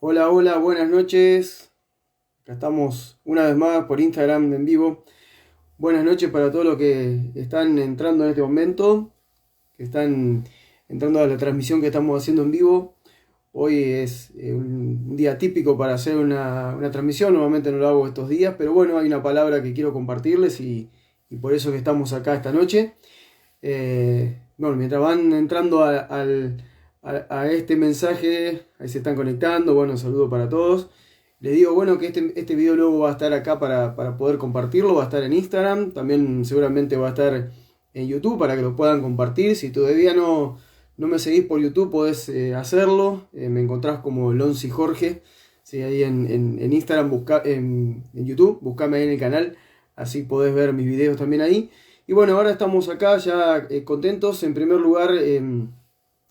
Hola, hola, buenas noches. Acá estamos una vez más por Instagram en vivo. Buenas noches para todos los que están entrando en este momento, que están entrando a la transmisión que estamos haciendo en vivo. Hoy es un día típico para hacer una transmisión, normalmente no lo hago estos días, pero bueno, hay una palabra que quiero compartirles y por eso que estamos acá esta noche. Bueno, mientras van entrando a este mensaje, ahí se están conectando, bueno, saludo para todos. Les digo, bueno, que este video luego va a estar acá para poder compartirlo, va a estar en Instagram, también seguramente va a estar en YouTube para que lo puedan compartir. Si todavía no me seguís por YouTube, podés hacerlo, me encontrás como Lonzi Jorge, ¿sí? Ahí en Instagram, en YouTube, buscame ahí en el canal, así podés ver mis videos también ahí. Y bueno, ahora estamos acá ya contentos. En primer lugar,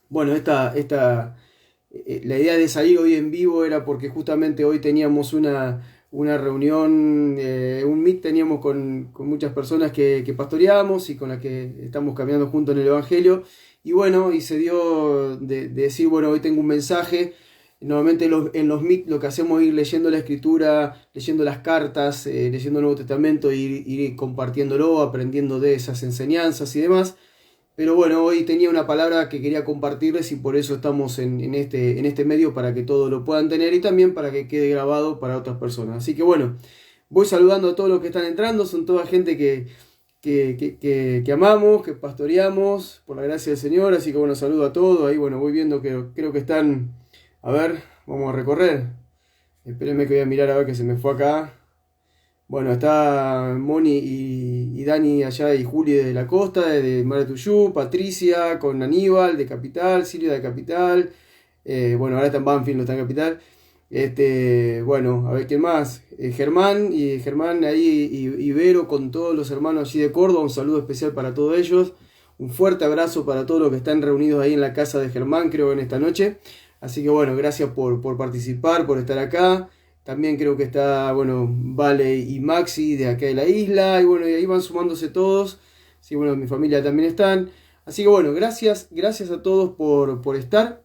bueno, la idea de salir hoy en vivo era porque justamente hoy teníamos una reunión, un meet teníamos con muchas personas que pastoreamos y con las que estamos caminando juntos en el Evangelio. Y bueno, y se dio de decir, bueno, hoy tengo un mensaje. Normalmente en los meet lo que hacemos es ir leyendo la escritura, leyendo las cartas, leyendo el Nuevo Testamento, ir compartiéndolo, aprendiendo de esas enseñanzas y demás. Pero bueno, hoy tenía una palabra que quería compartirles y por eso estamos en este medio para que todos lo puedan tener y también para que quede grabado para otras personas. Así que bueno, voy saludando a todos los que están entrando, son toda gente que amamos, que pastoreamos por la gracia del Señor, así que bueno, saludo a todos. Ahí bueno, voy viendo que creo que están, a ver, vamos a recorrer. Espérenme que voy a mirar a ver que se me fue acá. Bueno, está Moni y Dani allá y Juli de la costa, de Mar de Tuyú, Patricia con Aníbal de Capital, Silvia de Capital, bueno, ahora está en Banfield, no está en Capital. Bueno, a ver quién más. Germán ahí y Vero con todos los hermanos allí de Córdoba, un saludo especial para todos ellos. Un fuerte abrazo para todos los que están reunidos ahí en la casa de Germán, creo en esta noche. Así que bueno, gracias por participar, por estar acá. También creo que está, bueno, Vale y Maxi de acá de la isla. Y bueno, y ahí van sumándose todos. Sí, bueno, mi familia también están. Así que bueno, gracias a todos por estar.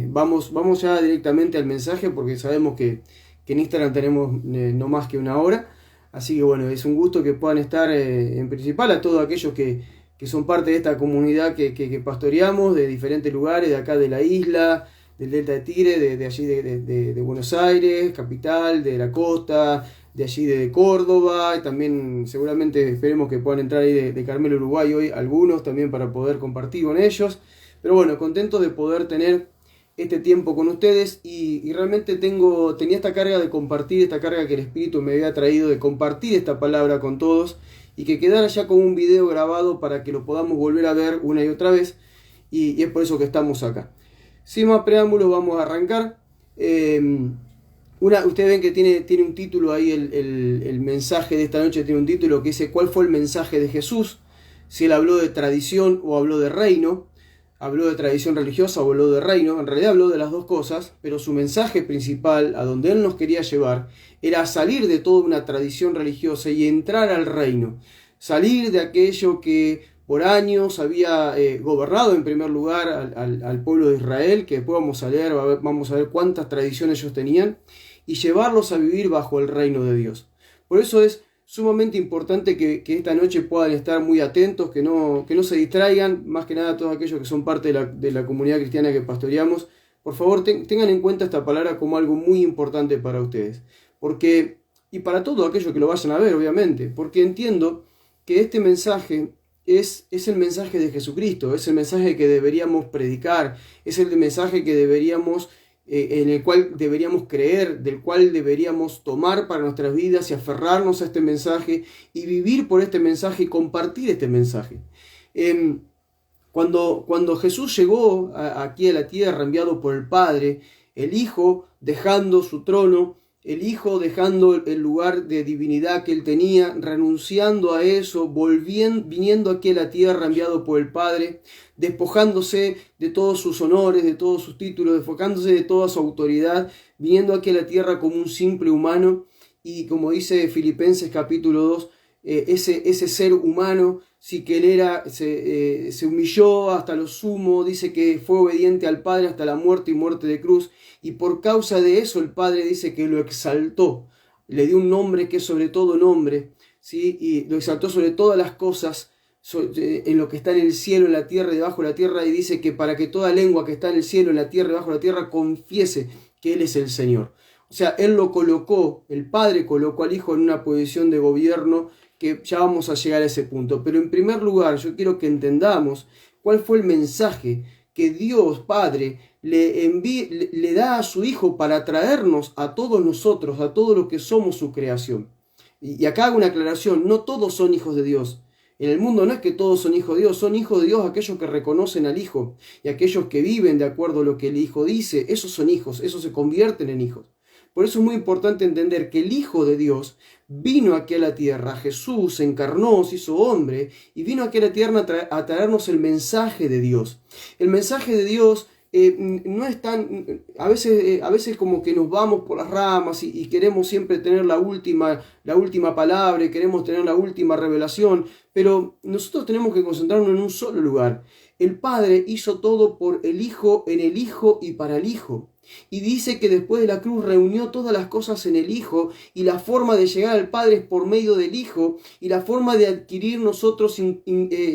Vamos ya directamente al mensaje porque sabemos que en Instagram tenemos no más que una hora. Así que bueno, es un gusto que puedan estar en principal a todos aquellos que son parte de esta comunidad que pastoreamos de diferentes lugares, de acá de la isla, del Delta de Tigre, de allí de Buenos Aires, capital, de la costa, de allí de Córdoba, y también seguramente esperemos que puedan entrar ahí de Carmelo, Uruguay hoy algunos también para poder compartir con ellos. Pero bueno, contento de poder tener este tiempo con ustedes y realmente tenía esta carga de compartir, esta carga que el Espíritu me había traído de compartir esta palabra con todos y que quedara ya con un video grabado para que lo podamos volver a ver una y otra vez y es por eso que estamos acá. Sin más preámbulos vamos a arrancar. Ustedes ven que tiene un título ahí, el mensaje de esta noche tiene un título que dice ¿cuál fue el mensaje de Jesús? Si él habló de tradición o habló de reino. Habló de tradición religiosa o habló de reino, en realidad habló de las dos cosas, pero su mensaje principal, a donde él nos quería llevar, era salir de toda una tradición religiosa y entrar al reino. Salir de aquello que por años había gobernado en primer lugar al pueblo de Israel, que después vamos a ver cuántas tradiciones ellos tenían, y llevarlos a vivir bajo el reino de Dios. Por eso es sumamente importante que esta noche puedan estar muy atentos, que no se distraigan, más que nada todos aquellos que son parte de la comunidad cristiana que pastoreamos. Por favor, tengan en cuenta esta palabra como algo muy importante para ustedes. Y para todos aquellos que lo vayan a ver, obviamente, porque entiendo que este mensaje es el mensaje de Jesucristo, es el mensaje que deberíamos predicar, es el mensaje que deberíamos en el cual deberíamos creer, del cual deberíamos tomar para nuestras vidas y aferrarnos a este mensaje y vivir por este mensaje y compartir este mensaje. Cuando Jesús llegó aquí a la tierra enviado por el Padre, el Hijo dejando su trono, el Hijo dejando el lugar de divinidad que él tenía, renunciando a eso, viniendo aquí a la tierra enviado por el Padre, despojándose de todos sus honores, de todos sus títulos, despojándose de toda su autoridad, viniendo aquí a la tierra como un simple humano y como dice Filipenses capítulo 2, ese ser humano, sí que él se humilló hasta lo sumo, dice que fue obediente al Padre hasta la muerte y muerte de cruz, y por causa de eso el Padre dice que lo exaltó, le dio un nombre que es sobre todo nombre, ¿sí? Y lo exaltó sobre todas las cosas, en lo que está en el cielo, en la tierra y debajo de la tierra, y dice que para que toda lengua que está en el cielo, en la tierra y debajo de la tierra, confiese que Él es el Señor. O sea, Él lo colocó, el Padre colocó al Hijo en una posición de gobierno, que ya vamos a llegar a ese punto. Pero en primer lugar, yo quiero que entendamos cuál fue el mensaje que Dios Padre le da a su Hijo para traernos a todos nosotros, a todos los que somos su creación. Y acá hago una aclaración, no todos son hijos de Dios. En el mundo no es que todos son hijos de Dios, son hijos de Dios aquellos que reconocen al Hijo y aquellos que viven de acuerdo a lo que el Hijo dice, esos son hijos, esos se convierten en hijos. Por eso es muy importante entender que el Hijo de Dios vino aquí a la tierra, Jesús se encarnó, se hizo hombre y vino aquí a la tierra a traernos el mensaje de Dios. El mensaje de Dios no es tan, a veces como que nos vamos por las ramas y queremos siempre tener la última palabra y queremos tener la última revelación, pero nosotros tenemos que concentrarnos en un solo lugar. El Padre hizo todo por el Hijo, en el Hijo y para el Hijo. Y dice que después de la cruz reunió todas las cosas en el Hijo, y la forma de llegar al Padre es por medio del Hijo, y la forma de adquirir nosotros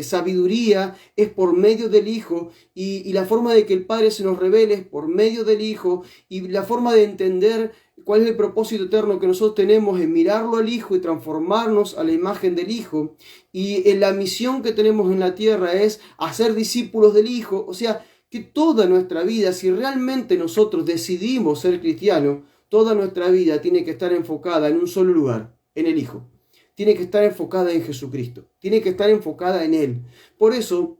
sabiduría es por medio del Hijo, y la forma de que el Padre se nos revele es por medio del Hijo, y la forma de entender cuál es el propósito eterno que nosotros tenemos es mirarlo al Hijo y transformarnos a la imagen del Hijo, y la misión que tenemos en la tierra es hacer discípulos del Hijo. O sea, que toda nuestra vida, si realmente nosotros decidimos ser cristianos, toda nuestra vida tiene que estar enfocada en un solo lugar, en el Hijo. Tiene que estar enfocada en Jesucristo. Tiene que estar enfocada en Él. Por eso,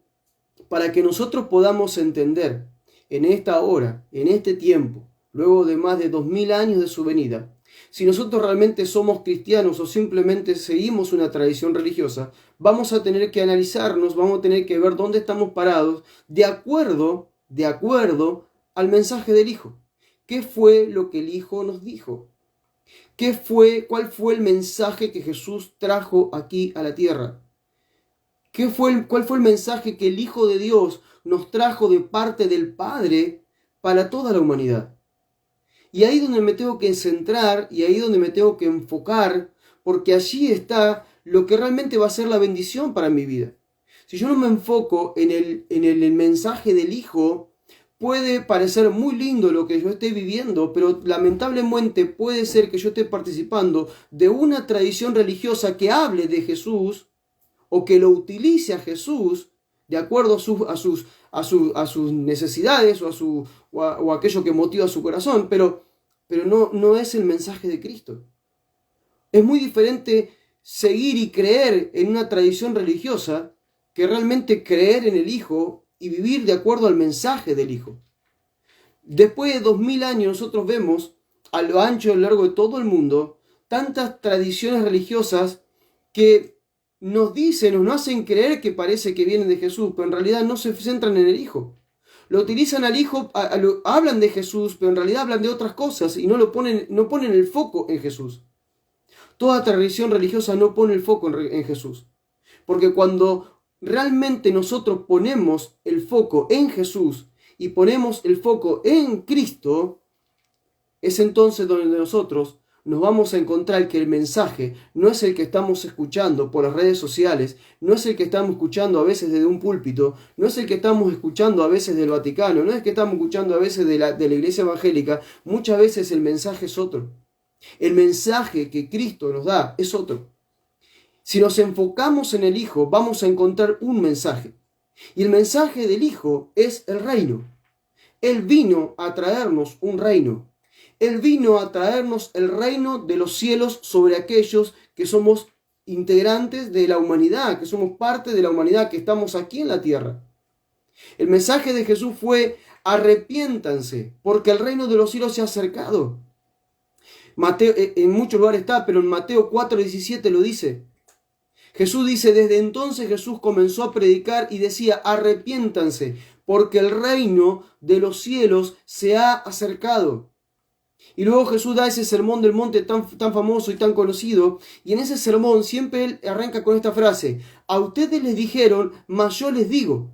para que nosotros podamos entender en esta hora, en este tiempo, luego de más de 2000 años de su venida, si nosotros realmente somos cristianos o simplemente seguimos una tradición religiosa, vamos a tener que analizarnos, vamos a tener que ver dónde estamos parados de acuerdo al mensaje del Hijo. ¿Qué fue lo que el Hijo nos dijo? ¿Cuál fue el mensaje que Jesús trajo aquí a la tierra? ¿Cuál fue el mensaje que el Hijo de Dios nos trajo de parte del Padre para toda la humanidad? Y ahí donde me tengo que centrar y ahí donde me tengo que enfocar, porque allí está lo que realmente va a ser la bendición para mi vida. Si yo no me enfoco en el mensaje del Hijo, puede parecer muy lindo lo que yo esté viviendo, pero lamentablemente puede ser que yo esté participando de una tradición religiosa que hable de Jesús o que lo utilice a Jesús de acuerdo a sus necesidades o aquello que motiva su corazón, pero no es el mensaje de Cristo. Es muy diferente seguir y creer en una tradición religiosa que realmente creer en el Hijo y vivir de acuerdo al mensaje del Hijo. Después de 2000 años nosotros vemos a lo ancho y a lo largo de todo el mundo tantas tradiciones religiosas que nos dicen o nos hacen creer que parece que vienen de Jesús, pero en realidad no se centran en el Hijo. Lo utilizan al Hijo, hablan de Jesús, pero en realidad hablan de otras cosas y no ponen el foco en Jesús. Toda tradición religiosa no pone el foco en Jesús. Porque cuando realmente nosotros ponemos el foco en Jesús y ponemos el foco en Cristo, es entonces donde nosotros nos vamos a encontrar que el mensaje no es el que estamos escuchando por las redes sociales, no es el que estamos escuchando a veces desde un púlpito, no es el que estamos escuchando a veces del Vaticano, no es el que estamos escuchando a veces de la iglesia evangélica. Muchas veces el mensaje es otro. El mensaje que Cristo nos da es otro. Si nos enfocamos en el Hijo, vamos a encontrar un mensaje. Y el mensaje del Hijo es el reino. Él vino a traernos un reino. Él vino a traernos el reino de los cielos sobre aquellos que somos integrantes de la humanidad, que somos parte de la humanidad, que estamos aquí en la tierra. El mensaje de Jesús fue: arrepiéntanse, porque el reino de los cielos se ha acercado. Mateo, en muchos lugares está, pero en Mateo 4:17 lo dice. Jesús dice: desde entonces Jesús comenzó a predicar y decía: arrepiéntanse, porque el reino de los cielos se ha acercado. Y luego Jesús da ese sermón del monte tan famoso y tan conocido, y en ese sermón siempre él arranca con esta frase: a ustedes les dijeron, mas yo les digo.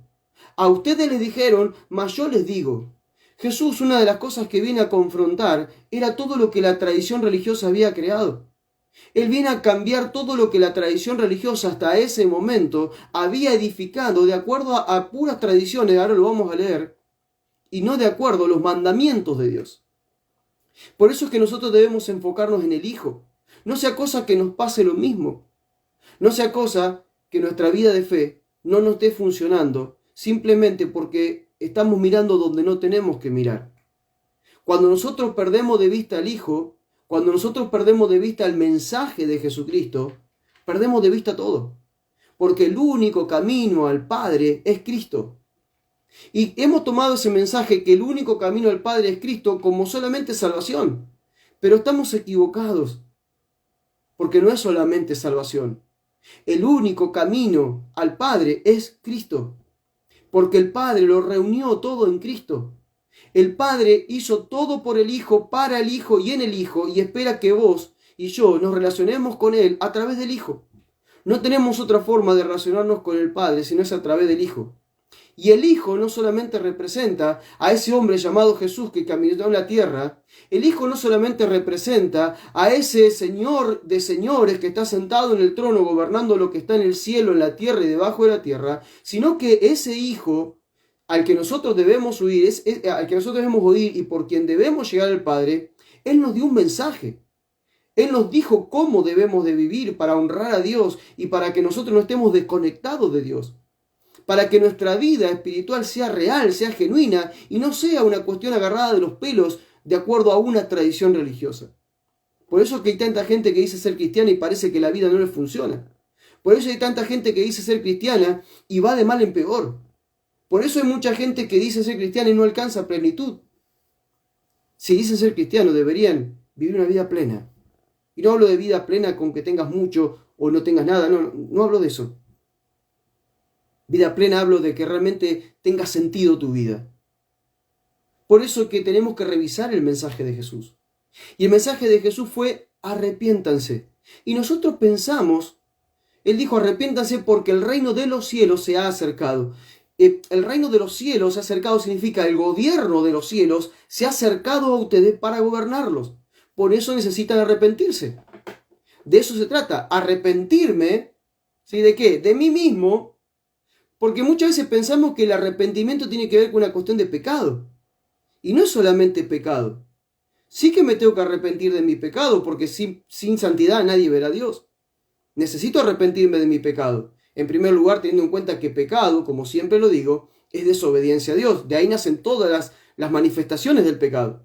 A ustedes les dijeron, mas yo les digo. Jesús, una de las cosas que viene a confrontar era todo lo que la tradición religiosa había creado. Él viene a cambiar todo lo que la tradición religiosa hasta ese momento había edificado de acuerdo a puras tradiciones, ahora lo vamos a leer, y no de acuerdo a los mandamientos de Dios. Por eso es que nosotros debemos enfocarnos en el Hijo. No sea cosa que nos pase lo mismo. No sea cosa que nuestra vida de fe no nos esté funcionando simplemente porque estamos mirando donde no tenemos que mirar. Cuando nosotros perdemos de vista al Hijo, cuando nosotros perdemos de vista el mensaje de Jesucristo, perdemos de vista todo. Porque el único camino al Padre es Cristo. Y hemos tomado ese mensaje que el único camino al Padre es Cristo como solamente salvación. Pero estamos equivocados. Porque no es solamente salvación. El único camino al Padre es Cristo. Porque el Padre lo reunió todo en Cristo. El Padre hizo todo por el Hijo, para el Hijo y en el Hijo, y espera que vos y yo nos relacionemos con Él a través del Hijo. No tenemos otra forma de relacionarnos con el Padre, sino es a través del Hijo. Y el Hijo no solamente representa a ese hombre llamado Jesús que caminó en la tierra, el Hijo no solamente representa a ese Señor de señores que está sentado en el trono gobernando lo que está en el cielo, en la tierra y debajo de la tierra, sino que ese Hijo al que nosotros debemos oír, al que nosotros debemos oír y por quien debemos llegar al Padre, Él nos dio un mensaje. Él nos dijo cómo debemos de vivir para honrar a Dios y para que nosotros no estemos desconectados de Dios. Para que nuestra vida espiritual sea real, sea genuina y no sea una cuestión agarrada de los pelos de acuerdo a una tradición religiosa. Por eso es que hay tanta gente que dice ser cristiana y parece que la vida no le funciona. Por eso hay tanta gente que dice ser cristiana y va de mal en peor. Por eso hay mucha gente que dice ser cristiana y no alcanza plenitud. Si dicen ser cristianos, deberían vivir una vida plena. Y no hablo de vida plena con que tengas mucho o no tengas nada, no hablo de eso. Vida plena hablo de que realmente tenga sentido tu vida. Por eso es que tenemos que revisar el mensaje de Jesús. Y el mensaje de Jesús fue: arrepiéntanse. Y nosotros pensamos, Él dijo: arrepiéntanse porque el reino de los cielos se ha acercado. El reino de los cielos se ha acercado significa el gobierno de los cielos se ha acercado a ustedes para gobernarlos. Por eso necesitan arrepentirse. De eso se trata, arrepentirme, ¿sí? ¿De qué? De mí mismo. Porque muchas veces pensamos que el arrepentimiento tiene que ver con una cuestión de pecado. Y no es solamente pecado. Sí que me tengo que arrepentir de mi pecado, porque sin santidad nadie verá a Dios. Necesito arrepentirme de mi pecado. En primer lugar, teniendo en cuenta que pecado, como siempre lo digo, es desobediencia a Dios. De ahí nacen todas las manifestaciones del pecado.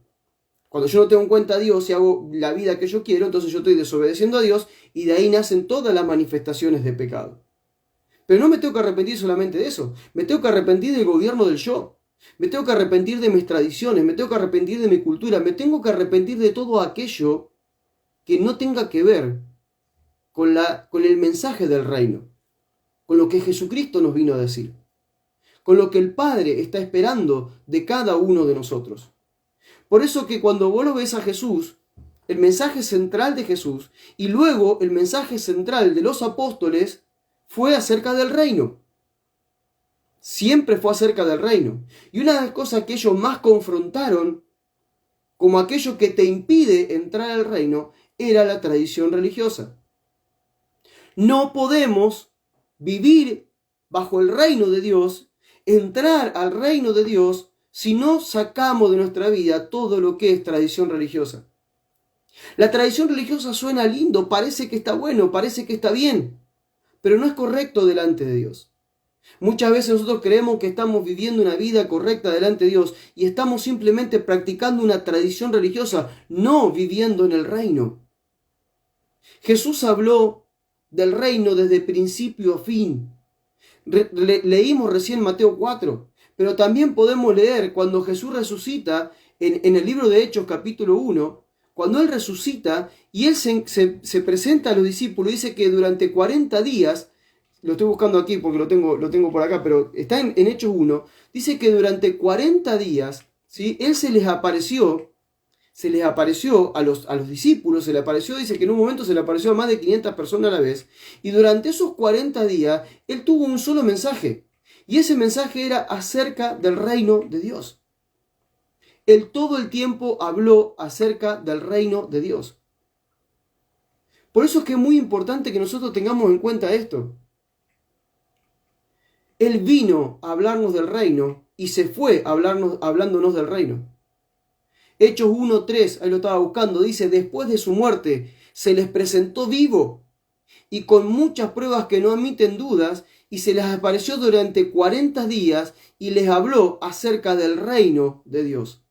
Cuando yo no tengo en cuenta a Dios y hago la vida que yo quiero, entonces yo estoy desobedeciendo a Dios y de ahí nacen todas las manifestaciones de pecado. Pero no me tengo que arrepentir solamente de eso. Me tengo que arrepentir del gobierno del yo. Me tengo que arrepentir de mis tradiciones. Me tengo que arrepentir de mi cultura. Me tengo que arrepentir de todo aquello que no tenga que ver con el mensaje del reino. Con lo que Jesucristo nos vino a decir. Con lo que el Padre está esperando de cada uno de nosotros. Por eso que cuando vos lo ves a Jesús, el mensaje central de Jesús y luego el mensaje central de los apóstoles fue acerca del reino. Siempre fue acerca del reino. Y una de las cosas que ellos más confrontaron, como aquello que te impide entrar al reino, era la tradición religiosa. No podemos vivir bajo el reino de Dios, entrar al reino de Dios, si no sacamos de nuestra vida todo lo que es tradición religiosa. La tradición religiosa suena lindo, parece que está bueno, parece que está bien, pero no es correcto delante de Dios. Muchas veces nosotros creemos que estamos viviendo una vida correcta delante de Dios y estamos simplemente practicando una tradición religiosa, no viviendo en el reino. Jesús habló del reino desde principio a fin. Leímos recién Mateo 4, pero también podemos leer cuando Jesús resucita en el libro de Hechos capítulo 1, cuando Él resucita y Él se presenta a los discípulos, dice que durante 40 días, lo estoy buscando aquí porque lo tengo por acá, pero está en Hechos 1, dice que durante 40 días, ¿sí? Él se les apareció se les apareció a los discípulos, se le apareció, dice que en un momento se le apareció a más de 500 personas a la vez, y durante esos 40 días él tuvo un solo mensaje, y ese mensaje era acerca del reino de Dios. Él todo el tiempo habló acerca del reino de Dios. Por eso es que es muy importante que nosotros tengamos en cuenta esto. Él vino a hablarnos del reino y se fue hablándonos del reino. Hechos 1:3, ahí lo estaba buscando, dice, después de su muerte se les presentó vivo y con muchas pruebas que no admiten dudas, y se les apareció durante 40 días y les habló acerca del reino de Dios.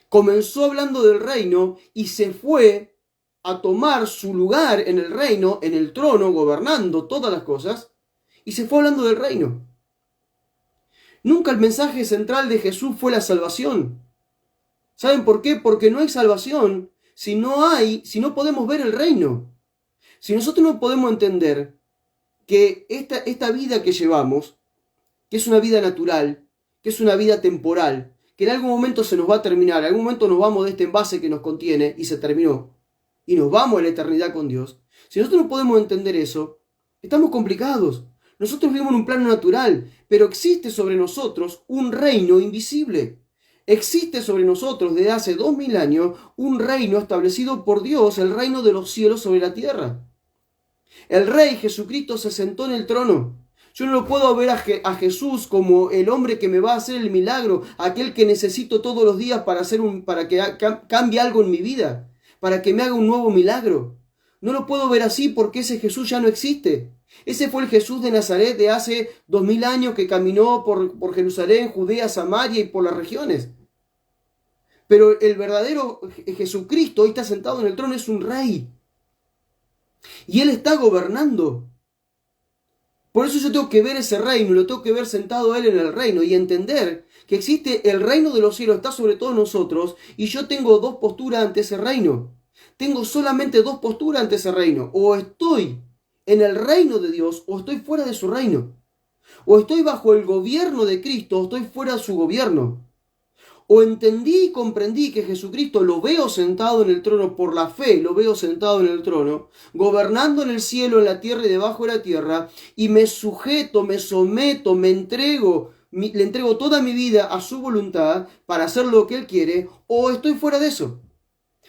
Comenzó hablando del reino y se fue a tomar su lugar en el reino, en el trono, gobernando todas las cosas, y se fue hablando del reino. Nunca el mensaje central de Jesús fue la salvación. ¿Saben por qué? Porque no hay salvación si no podemos ver el reino. Si nosotros no podemos entender que esta vida que llevamos, que es una vida natural, que es una vida temporal, que en algún momento se nos va a terminar, en algún momento nos vamos de este envase que nos contiene y se terminó, y nos vamos a la eternidad con Dios. Si nosotros no podemos entender eso, estamos complicados. Nosotros vivimos en un plano natural, pero existe sobre nosotros un reino invisible. Existe sobre nosotros desde hace 2000 años un reino establecido por Dios, el reino de los cielos sobre la tierra. El Rey Jesucristo se sentó en el trono. Yo no lo puedo ver a Jesús como el hombre que me va a hacer el milagro, aquel que necesito todos los días para que cambie algo en mi vida, para que me haga un nuevo milagro. No lo puedo ver así porque ese Jesús ya no existe. Ese fue el Jesús de Nazaret de hace 2000 años que caminó por Jerusalén, Judea, Samaria y por las regiones. Pero el verdadero Jesucristo hoy está sentado en el trono, es un rey. Y Él está gobernando. Por eso yo tengo que ver ese reino, lo tengo que ver sentado a Él en el reino y entender que existe el reino de los cielos, está sobre todos nosotros, y yo tengo dos posturas ante ese reino. Tengo solamente dos posturas ante ese reino. O estoy en el reino de Dios o estoy fuera de su reino. O estoy bajo el gobierno de Cristo o estoy fuera de su gobierno. O entendí y comprendí que Jesucristo lo veo sentado en el trono por la fe, lo veo sentado en el trono, gobernando en el cielo, en la tierra y debajo de la tierra, y me sujeto, me someto, me entrego, le entrego toda mi vida a su voluntad para hacer lo que Él quiere, o estoy fuera de eso.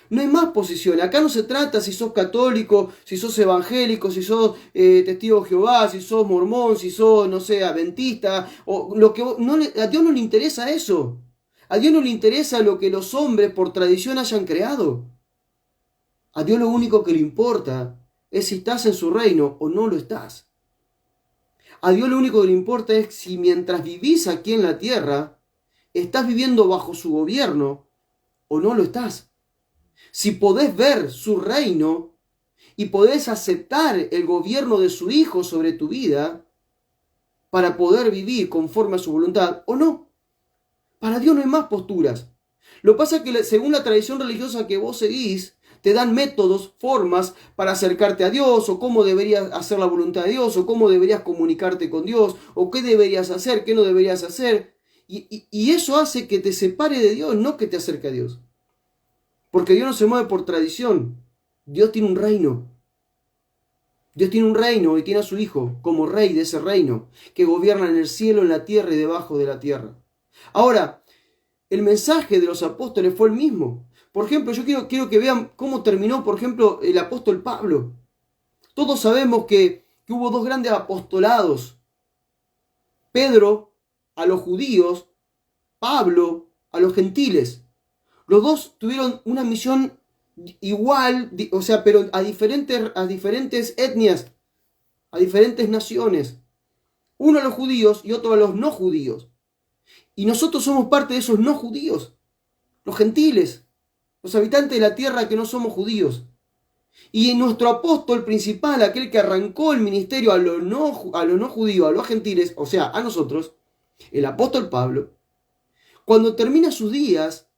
No hay más posiciones. Acá no se trata si sos católico, si sos evangélico, si sos testigo de Jehová, si sos mormón, si sos, no sé, adventista, o lo que a Dios no le interesa eso. A Dios no le interesa lo que los hombres por tradición hayan creado. A Dios lo único que le importa es si estás en su reino o no lo estás. A Dios lo único que le importa es si mientras vivís aquí en la tierra, estás viviendo bajo su gobierno o no lo estás. Si podés ver su reino y podés aceptar el gobierno de su Hijo sobre tu vida para poder vivir conforme a su voluntad o no. Para Dios no hay más posturas. Lo que pasa es que según la tradición religiosa que vos seguís, te dan métodos, formas para acercarte a Dios, o cómo deberías hacer la voluntad de Dios, o cómo deberías comunicarte con Dios, o qué deberías hacer, qué no deberías hacer. Y eso hace que te separe de Dios, no que te acerque a Dios. Porque Dios no se mueve por tradición. Dios tiene un reino. Dios tiene un reino y tiene a su Hijo como rey de ese reino, que gobierna en el cielo, en la tierra y debajo de la tierra. Ahora, el mensaje de los apóstoles fue el mismo. Por ejemplo, yo quiero que vean cómo terminó, por ejemplo, el apóstol Pablo. Todos sabemos que hubo dos grandes apostolados. Pedro a los judíos, Pablo a los gentiles. Los dos tuvieron una misión igual, pero a diferentes etnias, a diferentes naciones. Uno a los judíos y otro a los no judíos. Y nosotros somos parte de esos no judíos, los gentiles, los habitantes de la tierra que no somos judíos. Y nuestro apóstol principal, aquel que arrancó el ministerio a los no judíos, a los gentiles, o sea, a nosotros, el apóstol Pablo, cuando termina sus días,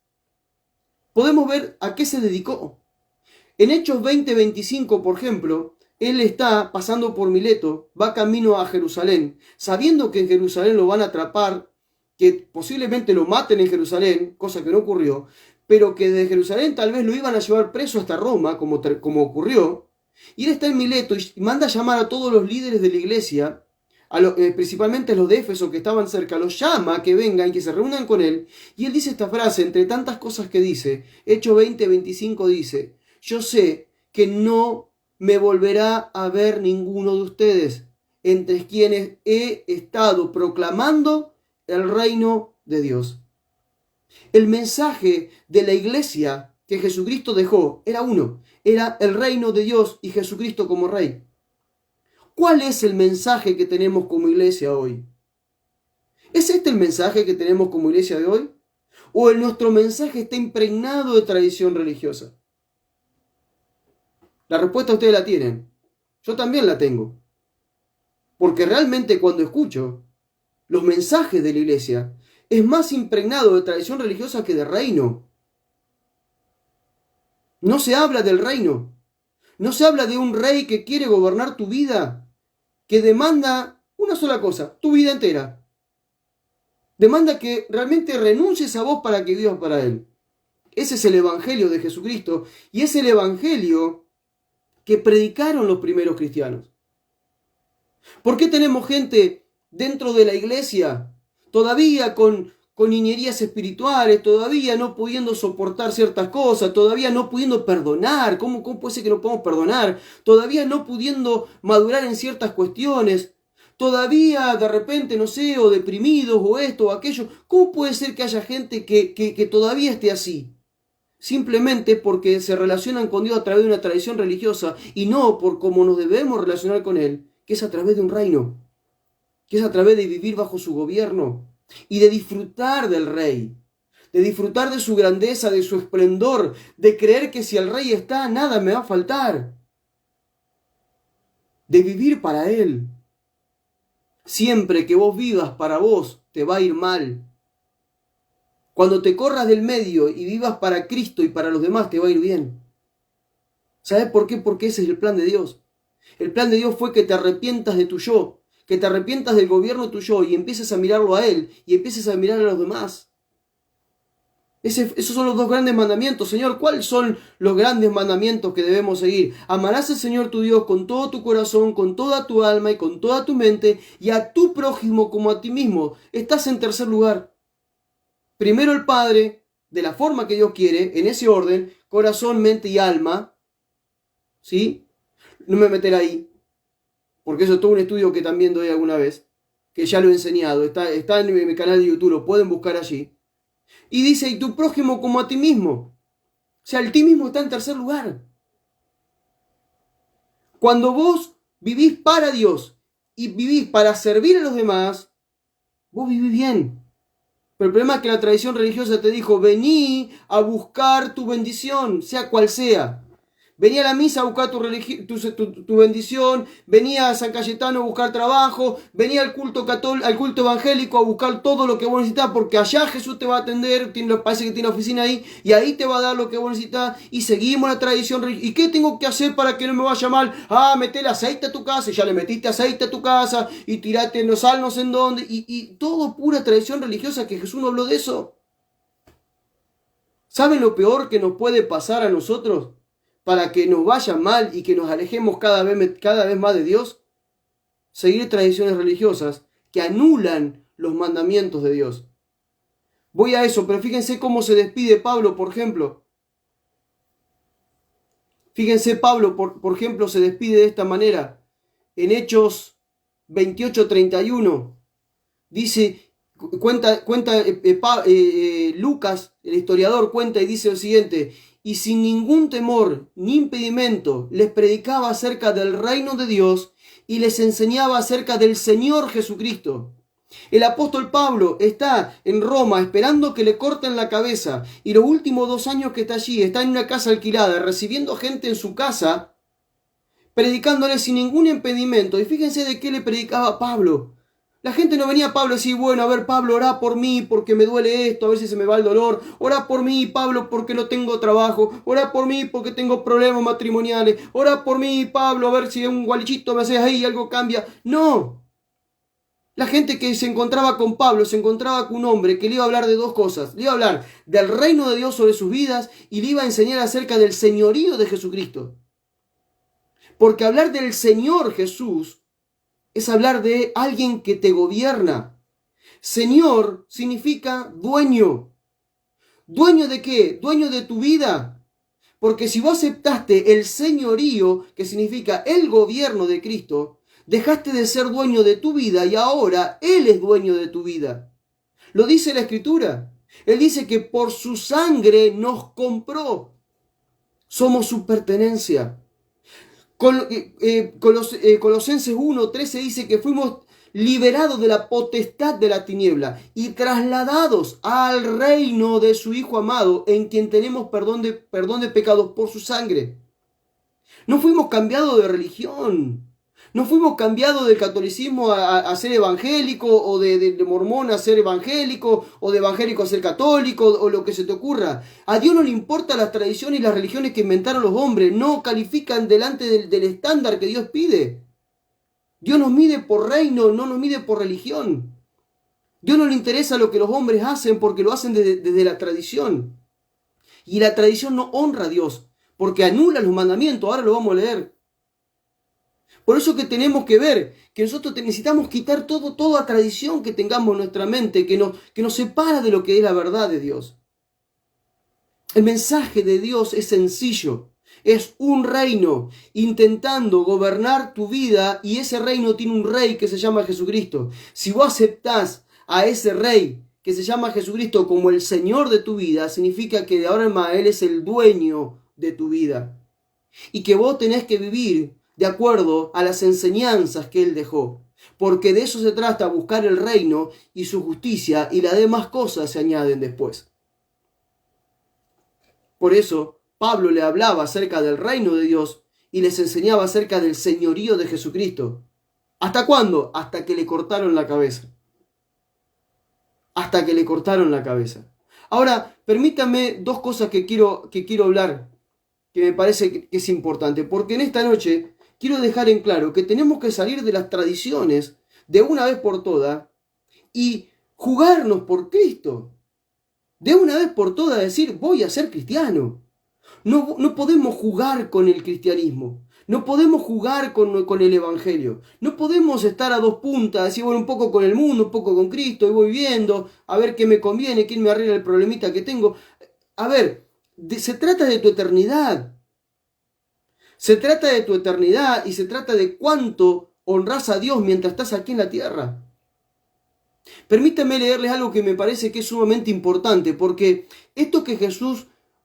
podemos ver a qué se dedicó. En Hechos 20:25, por ejemplo, él está pasando por Mileto, va camino a Jerusalén, sabiendo que en Jerusalén lo van a atrapar, que posiblemente lo maten en Jerusalén, cosa que no ocurrió, pero que desde Jerusalén tal vez lo iban a llevar preso hasta Roma, como ocurrió. Y él está en Mileto y manda a llamar a todos los líderes de la iglesia, principalmente los de Éfeso que estaban cerca, los llama a que vengan, que se reúnan con él. Y él dice esta frase, entre tantas cosas que dice, Hechos 20:25 dice: yo sé que no me volverá a ver ninguno de ustedes, entre quienes he estado proclamando el reino de Dios. El mensaje de la iglesia que Jesucristo dejó era uno, era el reino de Dios y Jesucristo como rey. ¿Cuál es el mensaje que tenemos como iglesia hoy? ¿Es este el mensaje que tenemos como iglesia de hoy? ¿O nuestro mensaje está impregnado de tradición religiosa? La respuesta ustedes la tienen. Yo también la tengo. Porque realmente cuando escucho los mensajes de la iglesia, es más impregnado de tradición religiosa que de reino. No se habla del reino. No se habla de un rey que quiere gobernar tu vida, que demanda una sola cosa, tu vida entera. Demanda que realmente renuncies a vos para que vivas para él. Ese es el evangelio de Jesucristo y es el evangelio que predicaron los primeros cristianos. ¿Por qué tenemos gente dentro de la iglesia todavía con niñerías espirituales, todavía no pudiendo soportar ciertas cosas, todavía no pudiendo perdonar? ¿Cómo puede ser que no podamos perdonar? Todavía no pudiendo madurar en ciertas cuestiones, todavía de repente, no sé, o deprimidos, o esto, o aquello. ¿Cómo puede ser que haya gente que todavía esté así? Simplemente porque se relacionan con Dios a través de una tradición religiosa y no por cómo nos debemos relacionar con Él, que es a través de un reino, que es a través de vivir bajo su gobierno y de disfrutar del rey, de disfrutar de su grandeza, de su esplendor, de creer que si el rey está, nada me va a faltar, de vivir para él. Siempre que vos vivas para vos, te va a ir mal. Cuando te corras del medio y vivas para Cristo y para los demás, te va a ir bien. ¿Sabes por qué? Porque ese es el plan de Dios. El plan de Dios fue que te arrepientas de tu yo, que te arrepientas del gobierno tuyo y empieces a mirarlo a Él y empieces a mirar a los demás. Esos son los dos grandes mandamientos. Señor, ¿cuáles son los grandes mandamientos que debemos seguir? Amarás al Señor tu Dios con todo tu corazón, con toda tu alma y con toda tu mente, y a tu prójimo como a ti mismo. Estás en tercer lugar. Primero el Padre, de la forma que Dios quiere, en ese orden, corazón, mente y alma. ¿Sí? No me meteré ahí, porque eso es todo un estudio que también doy alguna vez, que ya lo he enseñado, está en mi canal de YouTube, lo pueden buscar allí. Y dice, y tu prójimo como a ti mismo. O sea, el ti mismo está en tercer lugar. Cuando vos vivís para Dios y vivís para servir a los demás, vos vivís bien. Pero el problema es que la tradición religiosa te dijo, vení a buscar tu bendición, sea cual sea. Venía a la misa a buscar tu bendición, venía a San Cayetano a buscar trabajo, venía al culto evangélico a buscar todo lo que vos necesitas, porque allá Jesús te va a atender, parece que tiene oficina ahí, y ahí te va a dar lo que vos necesitas, y seguimos la tradición religiosa. ¿Y qué tengo que hacer para que no me vaya mal? Metele aceite a tu casa, y ya le metiste aceite a tu casa, y tirate en los sal no sé en dónde, y todo pura tradición religiosa, que Jesús no habló de eso. ¿Saben lo peor que nos puede pasar a nosotros para que nos vaya mal y que nos alejemos cada vez más de Dios? Seguir tradiciones religiosas que anulan los mandamientos de Dios. Voy a eso, pero fíjense cómo se despide Pablo, por ejemplo. Fíjense, Pablo, por ejemplo, se despide de esta manera. En Hechos 28:31 dice, Lucas, el historiador, cuenta y dice lo siguiente: y sin ningún temor ni impedimento les predicaba acerca del reino de Dios y les enseñaba acerca del Señor Jesucristo. El apóstol Pablo está en Roma esperando que le corten la cabeza, y los últimos 2 años que está allí está en una casa alquilada, recibiendo gente en su casa, predicándole sin ningún impedimento. Y fíjense de qué le predicaba Pablo. La gente no venía a Pablo y decía, bueno, a ver, Pablo, orá por mí porque me duele esto, a ver si se me va el dolor. Orá por mí, Pablo, porque no tengo trabajo. Orá por mí porque tengo problemas matrimoniales. Orá por mí, Pablo, a ver si un gualichito me haces ahí y algo cambia. No. La gente que se encontraba con Pablo, se encontraba con un hombre que le iba a hablar de dos cosas. Le iba a hablar del reino de Dios sobre sus vidas y le iba a enseñar acerca del señorío de Jesucristo. Porque hablar del Señor Jesús es hablar de alguien que te gobierna. Señor significa dueño. ¿Dueño de qué? Dueño de tu vida. Porque si vos aceptaste el señorío, que significa el gobierno de Cristo, dejaste de ser dueño de tu vida y ahora Él es dueño de tu vida. Lo dice la Escritura. Él dice que por su sangre nos compró. Somos su pertenencia. Colosenses 1:13 dice que fuimos liberados de la potestad de la tiniebla y trasladados al reino de su Hijo amado, en quien tenemos perdón de pecados por su sangre. No fuimos cambiados de religión. No fuimos cambiados del catolicismo a ser evangélico, o de mormón a ser evangélico, o de evangélico a ser católico, o lo que se te ocurra. A Dios no le importan las tradiciones y las religiones que inventaron los hombres. No califican delante del estándar que Dios pide. Dios nos mide por reino, no nos mide por religión. Dios no le interesa lo que los hombres hacen porque lo hacen desde la tradición. Y la tradición no honra a Dios porque anula los mandamientos. Ahora lo vamos a leer. Por eso que tenemos que ver que nosotros necesitamos quitar toda tradición que tengamos en nuestra mente, que nos separa de lo que es la verdad de Dios. El mensaje de Dios es sencillo. Es un reino intentando gobernar tu vida y ese reino tiene un rey que se llama Jesucristo. Si vos aceptás a ese rey que se llama Jesucristo como el Señor de tu vida, significa que de ahora en más Él es el dueño de tu vida. Y que vos tenés que vivir de acuerdo a las enseñanzas que Él dejó. Porque de eso se trata, buscar el reino y su justicia, y las demás cosas se añaden después. Por eso Pablo le hablaba acerca del reino de Dios y les enseñaba acerca del señorío de Jesucristo. ¿Hasta cuándo? Hasta que le cortaron la cabeza. Hasta que le cortaron la cabeza. Ahora, permítame dos cosas que quiero hablar, que me parece que es importante, porque en esta noche quiero dejar en claro que tenemos que salir de las tradiciones de una vez por todas y jugarnos por Cristo. De una vez por todas decir, voy a ser cristiano. No podemos jugar con el cristianismo. No podemos jugar con el evangelio. No podemos estar a dos puntas, decir, bueno, un poco con el mundo, un poco con Cristo, y voy viendo a ver qué me conviene, quién me arregla el problemita que tengo. A ver, se trata de tu eternidad. Se trata de tu eternidad y se trata de cuánto honras a Dios mientras estás aquí en la tierra. Permítanme leerles algo que me parece que es sumamente importante, porque esto que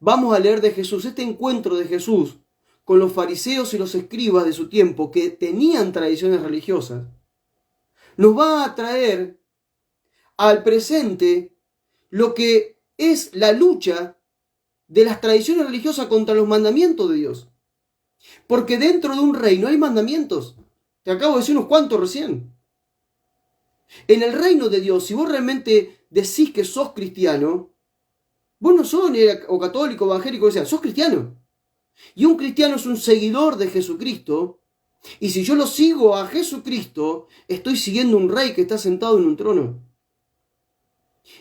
vamos a leer de Jesús, este encuentro de Jesús con los fariseos y los escribas de su tiempo que tenían tradiciones religiosas, nos va a traer al presente lo que es la lucha de las tradiciones religiosas contra los mandamientos de Dios. Porque dentro de un reino hay mandamientos. Te acabo de decir unos cuantos recién. En el reino de Dios, si vos realmente decís que sos cristiano, vos no sos o católico, evangélico, o sea, sos cristiano. Y un cristiano es un seguidor de Jesucristo. Y si yo lo sigo a Jesucristo, estoy siguiendo un rey que está sentado en un trono.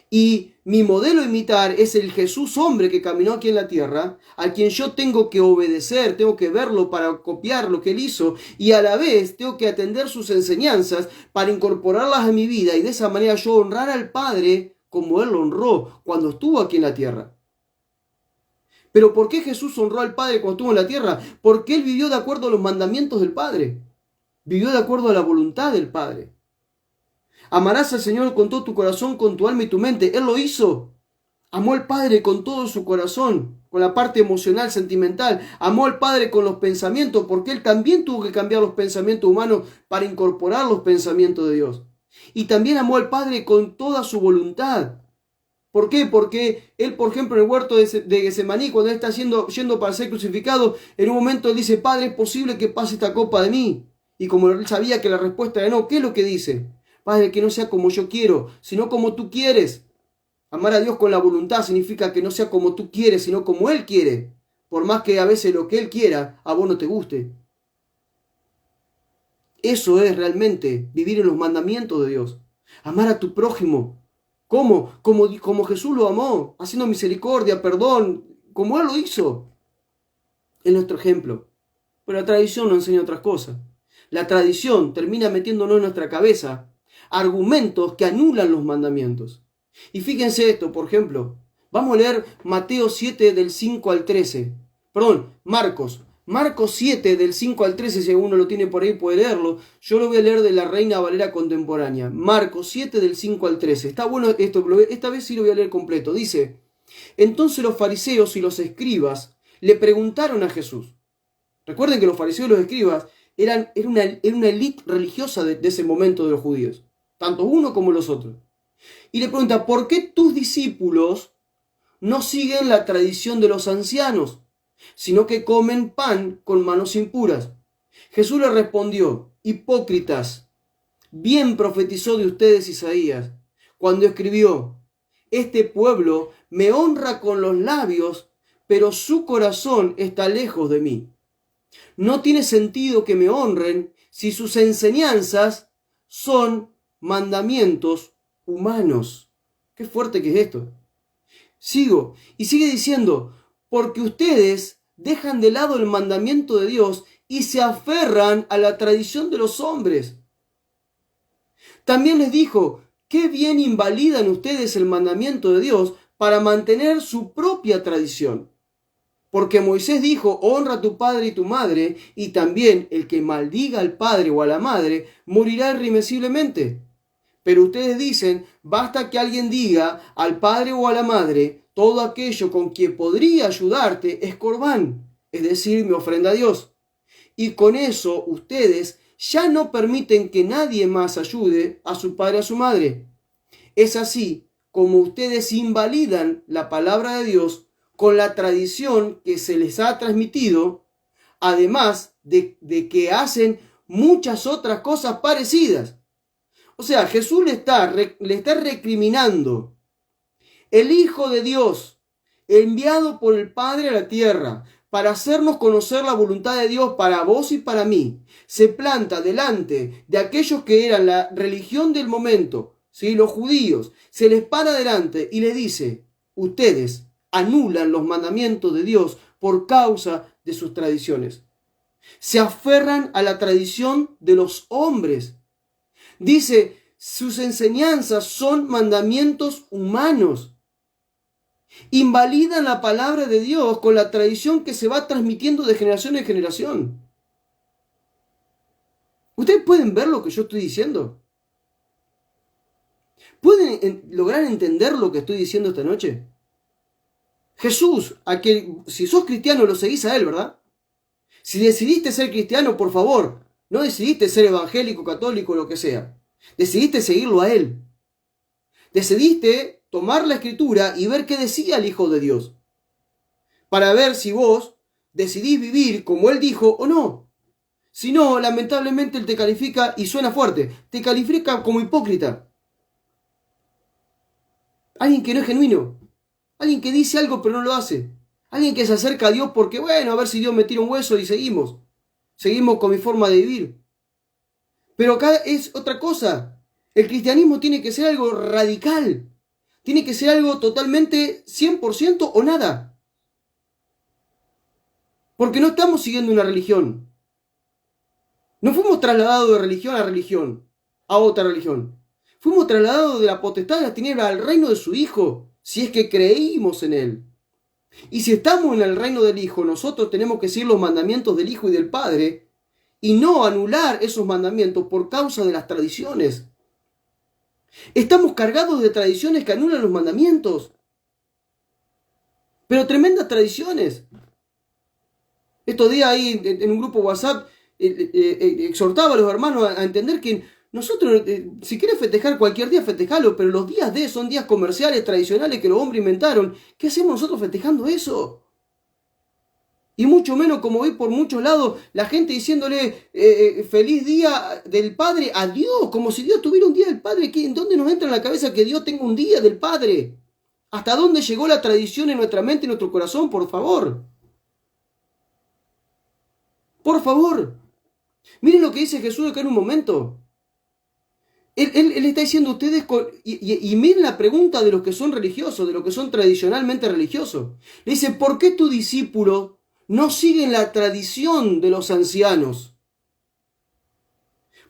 Y mi modelo a imitar es el Jesús hombre que caminó aquí en la tierra, a quien yo tengo que obedecer, tengo que verlo para copiar lo que él hizo y a la vez tengo que atender sus enseñanzas para incorporarlas a mi vida y de esa manera yo honrar al Padre como él lo honró cuando estuvo aquí en la tierra. ¿Pero por qué Jesús honró al Padre cuando estuvo en la tierra? Porque él vivió de acuerdo a los mandamientos del Padre, vivió de acuerdo a la voluntad del Padre. Amarás al Señor con todo tu corazón, con tu alma y tu mente. Él lo hizo. Amó al Padre con todo su corazón, con la parte emocional, sentimental. Amó al Padre con los pensamientos, porque Él también tuvo que cambiar los pensamientos humanos para incorporar los pensamientos de Dios. Y también amó al Padre con toda su voluntad. ¿Por qué? Porque Él, por ejemplo, en el huerto de Getsemaní, cuando Él está yendo para ser crucificado, en un momento Él dice, Padre, ¿es posible que pase esta copa de mí? Y como Él sabía que la respuesta era no, ¿qué es lo que dice? Padre, que no sea como yo quiero, sino como tú quieres. Amar a Dios con la voluntad significa que no sea como tú quieres, sino como Él quiere. Por más que a veces lo que Él quiera a vos no te guste. Eso es realmente vivir en los mandamientos de Dios. Amar a tu prójimo. ¿Cómo? Como Jesús lo amó, haciendo misericordia, perdón, como Él lo hizo. Es nuestro ejemplo. Pero la tradición nos enseña otras cosas. La tradición termina metiéndonos en nuestra cabeza argumentos que anulan los mandamientos. Y fíjense esto, por ejemplo, vamos a leer Mateo 7 del 5 al 13. Perdón, Marcos 7 del 5 al 13, si alguno lo tiene por ahí puede leerlo. Yo lo voy a leer de la Reina Valera contemporánea. Marcos 7 del 5 al 13. Está bueno esto, esta vez sí lo voy a leer completo. Dice, entonces los fariseos y los escribas le preguntaron a Jesús. Recuerden que los fariseos y los escribas era una élite religiosa de ese momento de los judíos, tanto uno como los otros. Y le pregunta, ¿por qué tus discípulos no siguen la tradición de los ancianos, sino que comen pan con manos impuras? Jesús le respondió, hipócritas, bien profetizó de ustedes Isaías, cuando escribió, este pueblo me honra con los labios, pero su corazón está lejos de mí. No tiene sentido que me honren si sus enseñanzas son mandamientos humanos. Qué fuerte que es esto. Sigo, y sigue diciendo, porque ustedes dejan de lado el mandamiento de Dios y se aferran a la tradición de los hombres. También les dijo, qué bien invalidan ustedes el mandamiento de Dios para mantener su propia tradición. Porque Moisés dijo, honra a tu padre y tu madre, y también el que maldiga al padre o a la madre morirá irremisiblemente. Pero ustedes dicen, basta que alguien diga al padre o a la madre, todo aquello con que podría ayudarte es corbán, es decir, mi ofrenda a Dios. Y con eso ustedes ya no permiten que nadie más ayude a su padre o a su madre. Es así como ustedes invalidan la palabra de Dios con la tradición que se les ha transmitido, además de que hacen muchas otras cosas parecidas. O sea, Jesús le está recriminando. El Hijo de Dios, enviado por el Padre a la tierra, para hacernos conocer la voluntad de Dios para vos y para mí, se planta delante de aquellos que eran la religión del momento, ¿sí? Los judíos, se les para delante y les dice, ustedes anulan los mandamientos de Dios por causa de sus tradiciones. Se aferran a la tradición de los hombres. Dice, sus enseñanzas son mandamientos humanos. Invalidan la palabra de Dios con la tradición que se va transmitiendo de generación en generación. ¿Ustedes pueden ver lo que yo estoy diciendo? ¿Pueden lograr entender lo que estoy diciendo esta noche? Jesús, si sos cristiano lo seguís a Él, ¿verdad? Si decidiste ser cristiano, por favor, no decidiste ser evangélico, católico, lo que sea. Decidiste seguirlo a Él. Decidiste tomar la Escritura y ver qué decía el Hijo de Dios. Para ver si vos decidís vivir como Él dijo o no. Si no, lamentablemente Él te califica, y suena fuerte, te califica como hipócrita. Alguien que no es genuino. Alguien que dice algo pero no lo hace. Alguien que se acerca a Dios porque, bueno, a ver si Dios me tira un hueso y seguimos. Seguimos con mi forma de vivir. Pero acá es otra cosa. El cristianismo tiene que ser algo radical. Tiene que ser algo totalmente 100% o nada. Porque no estamos siguiendo una religión. No fuimos trasladados de religión a religión, a otra religión. Fuimos trasladados de la potestad de la tiniebla al reino de su Hijo, si es que creímos en Él. Y si estamos en el reino del Hijo, nosotros tenemos que seguir los mandamientos del Hijo y del Padre y no anular esos mandamientos por causa de las tradiciones. Estamos cargados de tradiciones que anulan los mandamientos. Pero tremendas tradiciones. Estos días ahí en un grupo WhatsApp exhortaba a los hermanos a entender que nosotros, si quieres festejar cualquier día, festejalo, pero los días D son días comerciales, tradicionales que los hombres inventaron. ¿Qué hacemos nosotros festejando eso? Y mucho menos, como vi por muchos lados, la gente diciéndole feliz día del Padre a Dios, como si Dios tuviera un día del Padre. ¿En dónde nos entra en la cabeza que Dios tenga un día del Padre? ¿Hasta dónde llegó la tradición en nuestra mente y nuestro corazón? Por favor. Por favor. Miren lo que dice Jesús acá en un momento. Él está diciendo a ustedes, y miren la pregunta de los que son religiosos, de los que son tradicionalmente religiosos. Le dice, ¿por qué tus discípulos no siguen la tradición de los ancianos?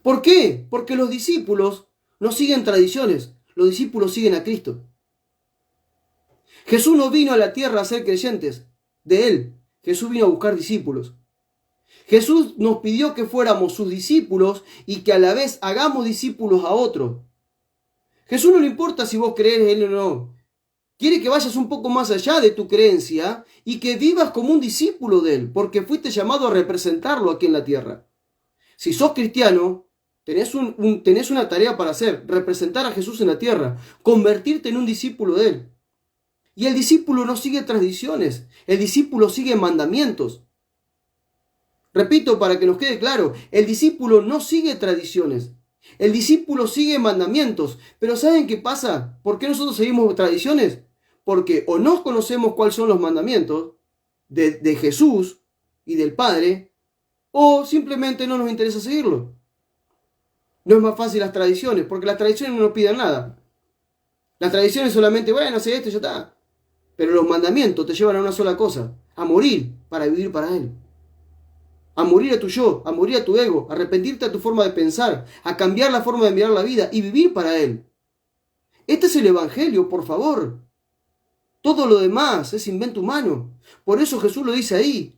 ¿Por qué? Porque los discípulos no siguen tradiciones, los discípulos siguen a Cristo. Jesús no vino a la tierra a ser creyentes de Él, Jesús vino a buscar discípulos. Jesús nos pidió que fuéramos sus discípulos y que a la vez hagamos discípulos a otros. Jesús no le importa si vos crees en Él o no. Quiere que vayas un poco más allá de tu creencia y que vivas como un discípulo de Él, porque fuiste llamado a representarlo aquí en la tierra. Si sos cristiano, tenés una tarea para hacer, representar a Jesús en la tierra, convertirte en un discípulo de Él. Y el discípulo no sigue tradiciones, el discípulo sigue mandamientos. Repito, para que nos quede claro, el discípulo no sigue tradiciones, el discípulo sigue mandamientos. Pero ¿saben qué pasa? ¿Por qué nosotros seguimos tradiciones? Porque o no conocemos cuáles son los mandamientos de Jesús y del Padre, o simplemente no nos interesa seguirlo. No es más fácil las tradiciones, porque las tradiciones no nos piden nada. Las tradiciones solamente, bueno, sé esto y ya está. Pero los mandamientos te llevan a una sola cosa, a morir para vivir para Él. A morir a tu yo, a morir a tu ego, a arrepentirte a tu forma de pensar, a cambiar la forma de mirar la vida y vivir para Él. Este es el Evangelio, por favor. Todo lo demás es invento humano. Por eso Jesús lo dice ahí.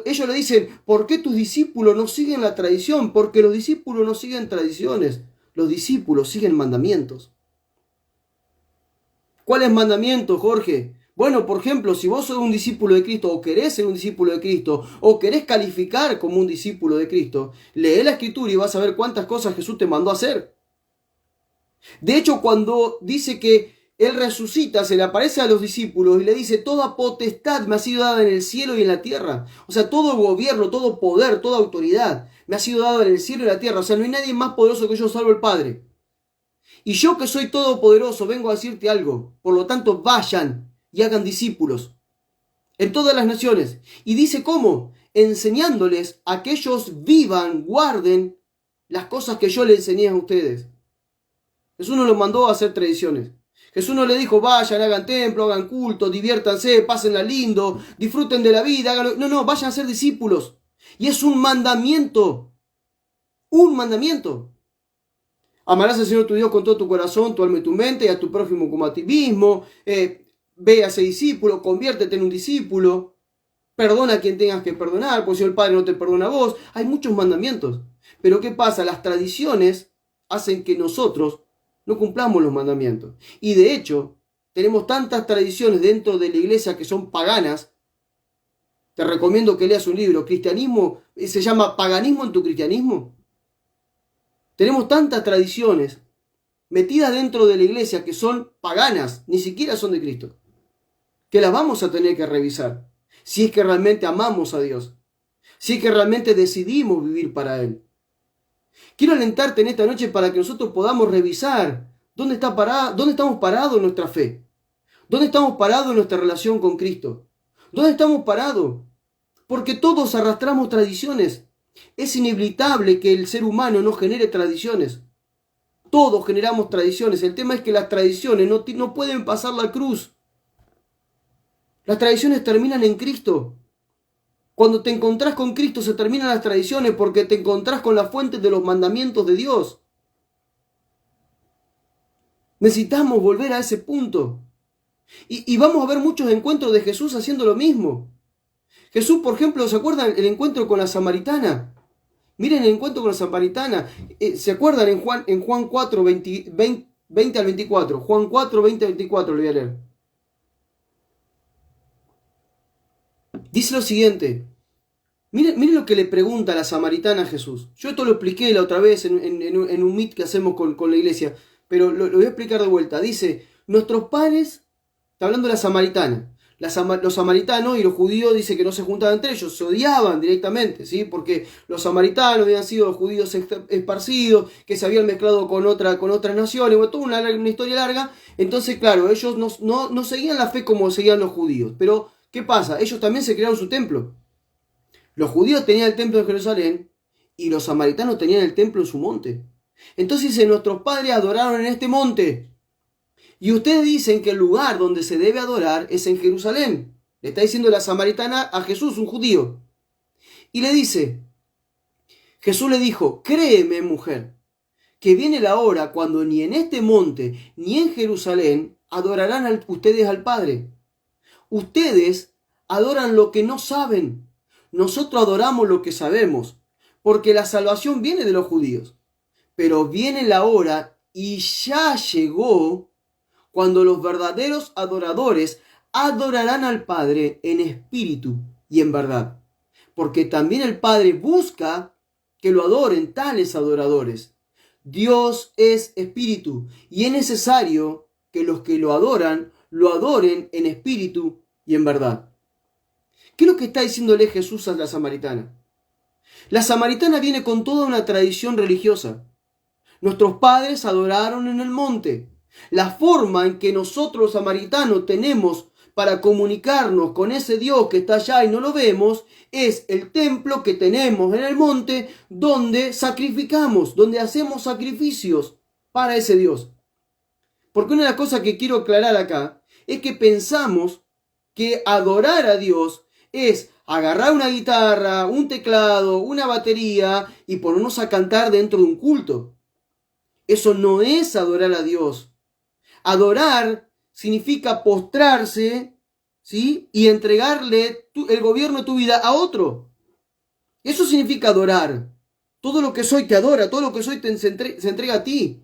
Ellos le dicen, ¿por qué tus discípulos no siguen la tradición? Porque los discípulos no siguen tradiciones. Los discípulos siguen mandamientos. ¿Cuáles mandamientos, Jorge? Bueno, por ejemplo, si vos sos un discípulo de Cristo o querés ser un discípulo de Cristo o querés calificar como un discípulo de Cristo, lee la Escritura y vas a ver cuántas cosas Jesús te mandó a hacer. De hecho, cuando dice que Él resucita, se le aparece a los discípulos y le dice, toda potestad me ha sido dada en el cielo y en la tierra. O sea, todo gobierno, todo poder, toda autoridad me ha sido dado en el cielo y en la tierra. O sea, no hay nadie más poderoso que yo, salvo el Padre. Y yo que soy todopoderoso vengo a decirte algo. Por lo tanto, vayan y hagan discípulos en todas las naciones. Y dice cómo, enseñándoles a que ellos vivan, guarden las cosas que yo les enseñé a ustedes. Jesús no los mandó a hacer tradiciones. Jesús no le dijo, vayan, hagan templo, hagan culto, diviértanse, pásenla lindo, disfruten de la vida, háganlo. No, vayan a ser discípulos. Y es un mandamiento. Un mandamiento. Amarás al Señor tu Dios con todo tu corazón, tu alma y tu mente, y a tu prójimo como a ti mismo. Ve a ese discípulo, conviértete en un discípulo. Perdona a quien tengas que perdonar, porque si el Padre no te perdona a vos. Hay muchos mandamientos. Pero ¿qué pasa? Las tradiciones hacen que nosotros no cumplamos los mandamientos. Y de hecho, tenemos tantas tradiciones dentro de la iglesia que son paganas. Te recomiendo que leas un libro, Cristianismo, se llama Paganismo en tu cristianismo. Tenemos tantas tradiciones metidas dentro de la iglesia que son paganas, ni siquiera son de Cristo, que las vamos a tener que revisar, si es que realmente amamos a Dios, si es que realmente decidimos vivir para Él. Quiero alentarte en esta noche para que nosotros podamos revisar dónde estamos parados en nuestra fe, dónde estamos parados en nuestra relación con Cristo, dónde estamos parados, porque todos arrastramos tradiciones. Es inevitable que el ser humano no genere tradiciones. Todos generamos tradiciones. El tema es que las tradiciones no pueden pasar la cruz. Las tradiciones terminan en Cristo. Cuando te encontrás con Cristo se terminan las tradiciones porque te encontrás con la fuente de los mandamientos de Dios. Necesitamos volver a ese punto. Y vamos a ver muchos encuentros de Jesús haciendo lo mismo. Jesús, por ejemplo, ¿se acuerdan el encuentro con la samaritana? Miren el encuentro con la samaritana. ¿Se acuerdan en Juan 4, 20 al 24? Juan 4, 20 al 24 lo voy a leer. Dice lo siguiente. Miren lo que le pregunta la samaritana a Jesús. Yo esto lo expliqué la otra vez en un meet que hacemos con la iglesia, pero lo voy a explicar de vuelta. Dice, nuestros padres, está hablando de la samaritana. Los samaritanos y los judíos dice que no se juntaban entre ellos, se odiaban directamente, ¿sí? Porque los samaritanos habían sido judíos esparcidos, que se habían mezclado con otras naciones, bueno, toda una historia larga. Entonces, claro, ellos no seguían la fe como seguían los judíos. Pero, ¿qué pasa? Ellos también se crearon su templo. Los judíos tenían el templo en Jerusalén y los samaritanos tenían el templo en su monte. Entonces dice, nuestros padres adoraron en este monte. Y ustedes dicen que el lugar donde se debe adorar es en Jerusalén. Le está diciendo la samaritana a Jesús, un judío. Y le dice, Jesús le dijo, créeme, mujer, que viene la hora cuando ni en este monte ni en Jerusalén adorarán ustedes al Padre. Ustedes adoran lo que no saben. Nosotros adoramos lo que sabemos, porque la salvación viene de los judíos. Pero viene la hora y ya llegó cuando los verdaderos adoradores adorarán al Padre en espíritu y en verdad. Porque también el Padre busca que lo adoren tales adoradores. Dios es espíritu y es necesario que los que lo adoren en espíritu y en verdad. ¿Qué es lo que está diciéndole Jesús a la samaritana? La samaritana viene con toda una tradición religiosa. Nuestros padres adoraron en el monte. La forma en que nosotros los samaritanos tenemos para comunicarnos con ese Dios que está allá y no lo vemos, es el templo que tenemos en el monte donde sacrificamos, donde hacemos sacrificios para ese Dios. Porque una de las cosas que quiero aclarar acá es que pensamos que adorar a Dios es agarrar una guitarra, un teclado, una batería y ponernos a cantar dentro de un culto. Eso no es adorar a Dios. Adorar significa postrarse, ¿sí? Y entregarle el gobierno de tu vida a otro. Eso significa adorar. Todo lo que soy te adora, todo lo que soy se entrega a ti.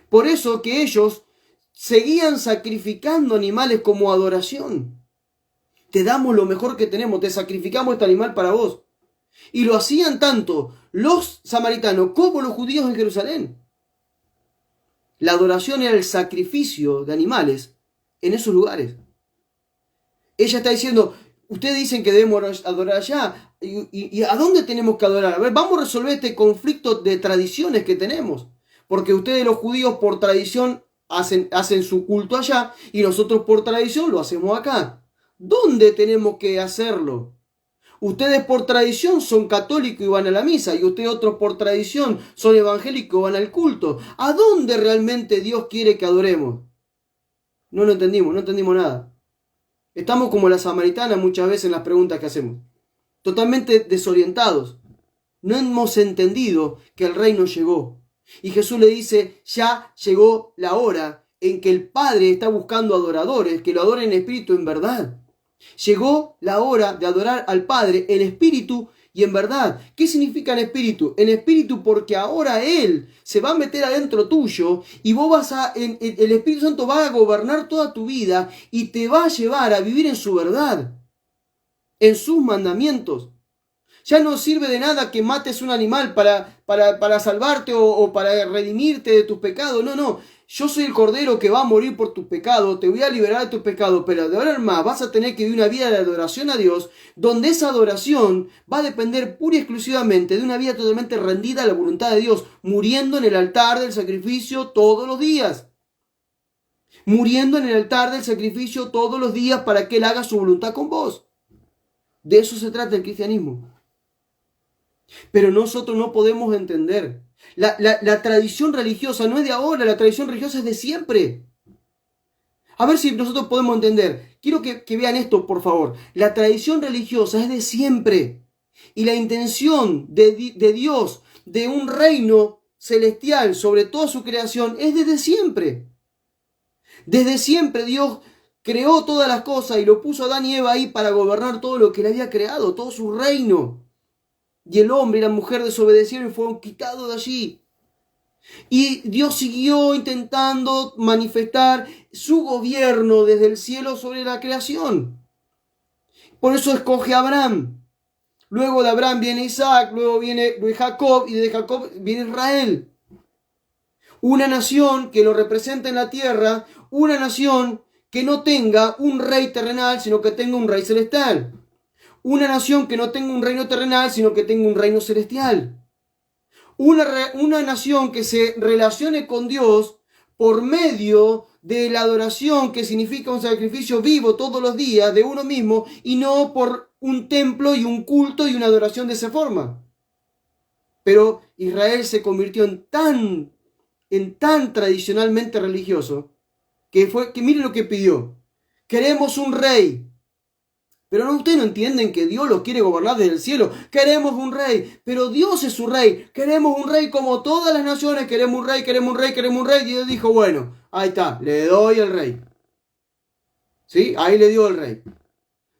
Por eso que ellos seguían sacrificando animales como adoración. Te damos lo mejor que tenemos, te sacrificamos este animal para vos. Y lo hacían tanto los samaritanos como los judíos en Jerusalén. La adoración era el sacrificio de animales en esos lugares. Ella está diciendo, ustedes dicen que debemos adorar allá. ¿Y a dónde tenemos que adorar? A ver, vamos a resolver este conflicto de tradiciones que tenemos. Porque ustedes los judíos por tradición hacen su culto allá y nosotros por tradición lo hacemos acá. ¿Dónde tenemos que hacerlo? Ustedes por tradición son católicos y van a la misa, y ustedes otros por tradición son evangélicos y van al culto. ¿A dónde realmente Dios quiere que adoremos? No lo entendimos, no entendimos nada. Estamos como la samaritana muchas veces en las preguntas que hacemos. Totalmente desorientados. No hemos entendido que el reino llegó. Y Jesús le dice, ya llegó la hora en que el Padre está buscando adoradores, que lo adoren en espíritu en verdad. Llegó la hora de adorar al Padre en espíritu y en verdad. ¿Qué significa en espíritu? En espíritu porque ahora Él se va a meter adentro tuyo y vos el Espíritu Santo va a gobernar toda tu vida y te va a llevar a vivir en su verdad, en sus mandamientos. Ya no sirve de nada que mates un animal para salvarte o para redimirte de tus pecados. No. Yo soy el Cordero que va a morir por tus pecados, te voy a liberar de tus pecados, pero de ahora en más vas a tener que vivir una vida de adoración a Dios, donde esa adoración va a depender pura y exclusivamente de una vida totalmente rendida a la voluntad de Dios, muriendo en el altar del sacrificio todos los días. Muriendo en el altar del sacrificio todos los días para que Él haga su voluntad con vos. De eso se trata el cristianismo. Pero nosotros no podemos entender. La tradición religiosa no es de ahora, la tradición religiosa es de siempre. A ver si nosotros podemos entender. Quiero que vean esto, por favor. La tradición religiosa es de siempre. Y la intención de Dios, de un reino celestial sobre toda su creación, es desde siempre. Desde siempre Dios creó todas las cosas y lo puso a Adán y Eva ahí para gobernar todo lo que Él había creado, todo su reino. Y el hombre y la mujer desobedecieron y fueron quitados de allí. Y Dios siguió intentando manifestar su gobierno desde el cielo sobre la creación. Por eso escoge a Abraham. Luego de Abraham viene Isaac, luego viene Jacob y de Jacob viene Israel. Una nación que lo representa en la tierra, una nación que no tenga un rey terrenal, sino que tenga un rey celestial. Una nación que no tenga un reino terrenal, sino que tenga un reino celestial. Una nación que se relacione con Dios por medio de la adoración, que significa un sacrificio vivo todos los días de uno mismo, y no por un templo y un culto y una adoración de esa forma. Pero Israel se convirtió en tan tradicionalmente religioso que miren lo que pidió. Queremos un rey. Pero no, ustedes no entienden que Dios los quiere gobernar desde el cielo. Queremos un rey, pero Dios es su rey. Queremos un rey como todas las naciones. Queremos un rey, queremos un rey, queremos un rey. Y Dios dijo, bueno, ahí está, le doy el rey. ¿Sí? Ahí le dio el rey.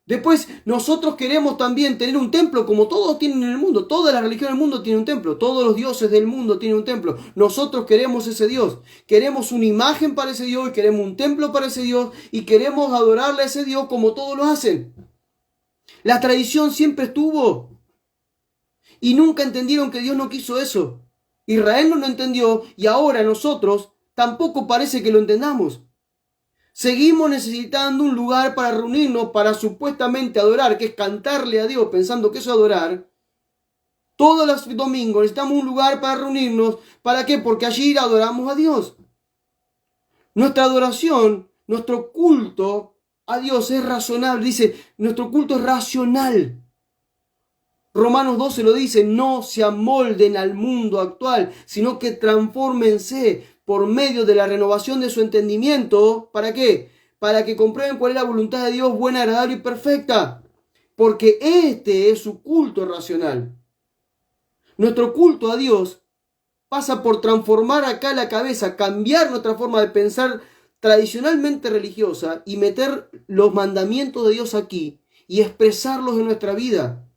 Después, nosotros queremos también tener un templo como todos tienen en el mundo. Todas las religiones del mundo tienen un templo. Todos los dioses del mundo tienen un templo. Nosotros queremos ese Dios. Queremos una imagen para ese Dios y queremos un templo para ese Dios y queremos adorarle a ese Dios como todos lo hacen. La tradición siempre estuvo y nunca entendieron que Dios no quiso eso. Israel no lo entendió y ahora nosotros tampoco parece que lo entendamos. Seguimos necesitando un lugar para reunirnos, para supuestamente adorar, que es cantarle a Dios pensando que eso es adorar. Todos los domingos necesitamos un lugar para reunirnos. ¿Para qué? Porque allí adoramos a Dios. Nuestra adoración, nuestro culto a Dios es razonable. Dice, nuestro culto es racional. Romanos 12 lo dice, no se amolden al mundo actual, sino que transfórmense por medio de la renovación de su entendimiento. ¿Para qué? Para que comprueben cuál es la voluntad de Dios, buena, agradable y perfecta. Porque este es su culto racional. Nuestro culto a Dios pasa por transformar acá la cabeza, cambiar nuestra forma de pensar tradicionalmente religiosa y meter los mandamientos de Dios aquí y expresarlos en nuestra vida.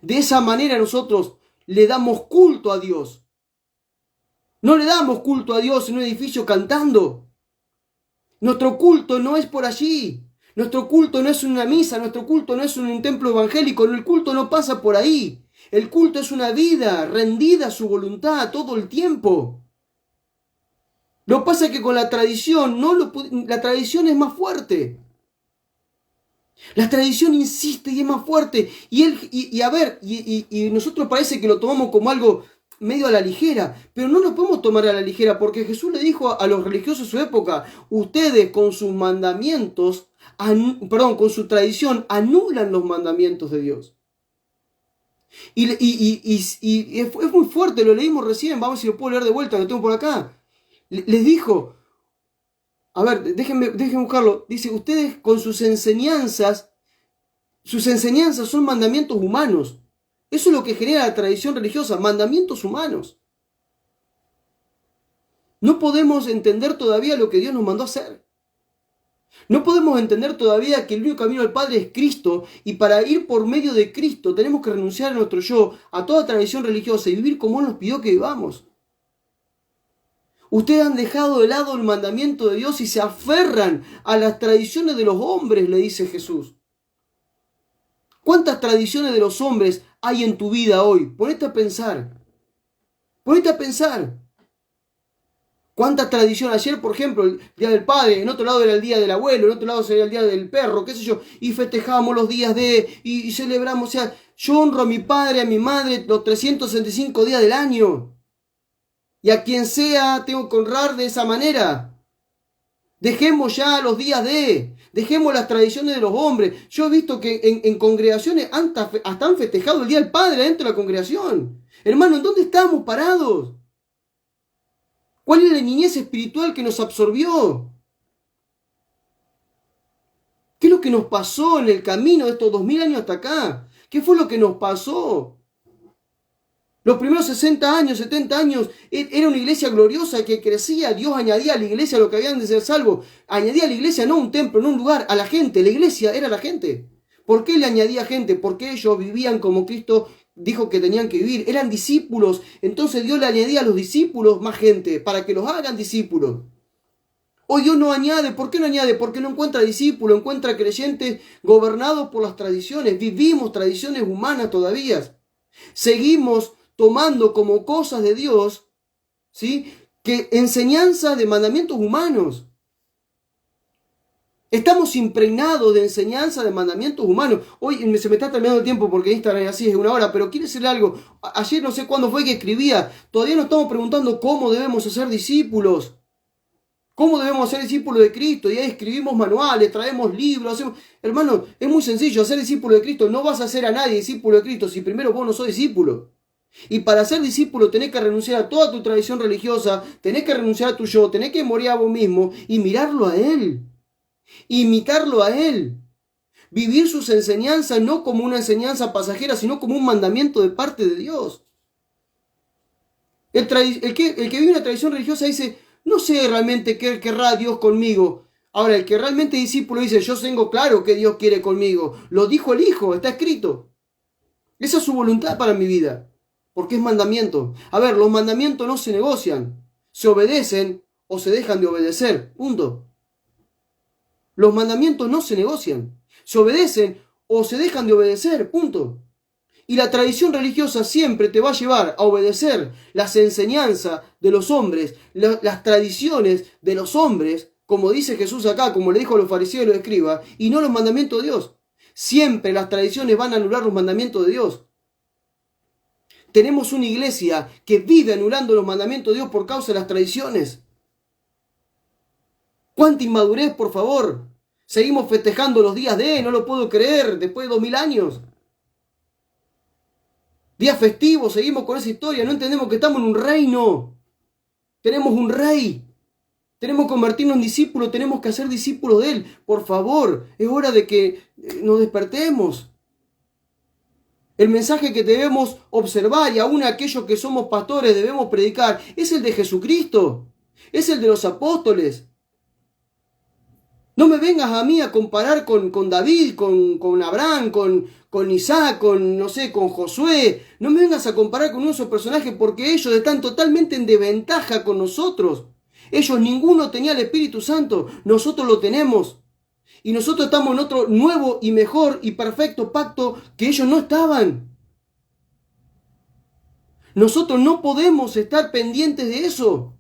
De esa manera nosotros le damos culto a Dios. No le damos culto a Dios en un edificio cantando. Nuestro culto no es por allí. Nuestro culto no es una misa. Nuestro culto no es un templo evangélico. El culto no pasa por ahí. El culto es una vida rendida a su voluntad todo el tiempo. Lo que pasa es que con la tradición, la tradición es más fuerte. La tradición insiste y es más fuerte. Y nosotros parece que lo tomamos como algo medio a la ligera, pero no lo podemos tomar a la ligera porque Jesús le dijo a los religiosos de su época, ustedes con sus mandamientos, con su tradición, anulan los mandamientos de Dios. Y es muy fuerte, lo leímos recién, vamos si lo puedo leer de vuelta, lo tengo por acá. Les dijo, a ver, déjenme buscarlo. Dice, ustedes con sus enseñanzas son mandamientos humanos. Eso es lo que genera la tradición religiosa, mandamientos humanos. No podemos entender todavía lo que Dios nos mandó a hacer. No podemos entender todavía que el único camino al Padre es Cristo y para ir por medio de Cristo tenemos que renunciar a nuestro yo, a toda tradición religiosa y vivir como Él nos pidió que vivamos. Ustedes han dejado de lado el mandamiento de Dios y se aferran a las tradiciones de los hombres, le dice Jesús. ¿Cuántas tradiciones de los hombres hay en tu vida hoy? Ponete a pensar. Ponete a pensar. ¿Cuánta tradición? Ayer, por ejemplo, el Día del Padre, en otro lado era el Día del Abuelo, en otro lado sería el Día del Perro, qué sé yo, y festejamos los días y celebramos, o sea, yo honro a mi padre, a mi madre, los 365 días del año. Y a quien sea tengo que honrar de esa manera. Dejemos ya los días dejemos las tradiciones de los hombres. Yo he visto que en congregaciones hasta han festejado el Día del Padre dentro de la congregación. Hermano, ¿en dónde estamos parados? ¿Cuál es la niñez espiritual que nos absorbió? ¿Qué es lo que nos pasó en el camino de estos 2000 años hasta acá? ¿Qué fue lo que nos pasó? Los primeros 60 años, 70 años, era una iglesia gloriosa que crecía. Dios añadía a la iglesia lo que habían de ser salvos. Añadía a la iglesia no un templo, no un lugar, a la gente. La iglesia era la gente. ¿Por qué le añadía gente? Porque ellos vivían como Cristo dijo que tenían que vivir. Eran discípulos. Entonces Dios le añadía a los discípulos más gente para que los hagan discípulos. Hoy Dios no añade. ¿Por qué no añade? Porque no encuentra discípulos, encuentra creyentes gobernados por las tradiciones. Vivimos tradiciones humanas todavía. Seguimos tomando como cosas de Dios, ¿sí?, que enseñanzas de mandamientos humanos. Estamos impregnados de enseñanza de mandamientos humanos. Hoy se me está terminando el tiempo porque Instagram así es 1 hora, pero quiero decirle algo. Ayer no sé cuándo fue que escribía. Todavía nos estamos preguntando cómo debemos hacer discípulos. ¿Cómo debemos ser discípulos de Cristo? Y ahí escribimos manuales, traemos libros. Hermano, es muy sencillo. Hacer discípulo de Cristo, no vas a hacer a nadie discípulo de Cristo si primero vos no sos discípulo. Y para ser discípulo tenés que renunciar a toda tu tradición religiosa, tenés que renunciar a tu yo, tenés que morir a vos mismo y mirarlo a Él, imitarlo a Él. Vivir sus enseñanzas no como una enseñanza pasajera, sino como un mandamiento de parte de Dios. El que vive una tradición religiosa dice, no sé realmente qué querrá Dios conmigo. Ahora, el que realmente es discípulo dice, yo tengo claro que Dios quiere conmigo. Lo dijo el Hijo, está escrito. Esa es su voluntad para mi vida, porque es mandamiento. A ver, los mandamientos no se negocian, se obedecen o se dejan de obedecer, punto. Los mandamientos no se negocian, se obedecen o se dejan de obedecer, punto. Y la tradición religiosa siempre te va a llevar a obedecer las enseñanzas de los hombres, las tradiciones de los hombres, como dice Jesús acá, como le dijo a los fariseos y los escribas, y no los mandamientos de Dios. Siempre las tradiciones van a anular los mandamientos de Dios. Tenemos una iglesia que vive anulando los mandamientos de Dios por causa de las tradiciones. ¡Cuánta inmadurez, por favor! Seguimos festejando los días no lo puedo creer, después de 2000 años. Días festivos, seguimos con esa historia, no entendemos que estamos en un reino. Tenemos un rey. Tenemos que convertirnos en discípulos, tenemos que hacer discípulos de Él. Por favor, es hora de que nos despertemos. El mensaje que debemos observar y aún aquellos que somos pastores debemos predicar es el de Jesucristo. Es el de los apóstoles. No me vengas a mí a comparar con David, con Abraham, con Isaac, con Josué. No me vengas a comparar con uno de esos personajes porque ellos están totalmente en desventaja con nosotros. Ellos ninguno tenía el Espíritu Santo, nosotros lo tenemos. Y nosotros estamos en otro nuevo y mejor y perfecto pacto que ellos no estaban. Nosotros no podemos estar pendientes de eso.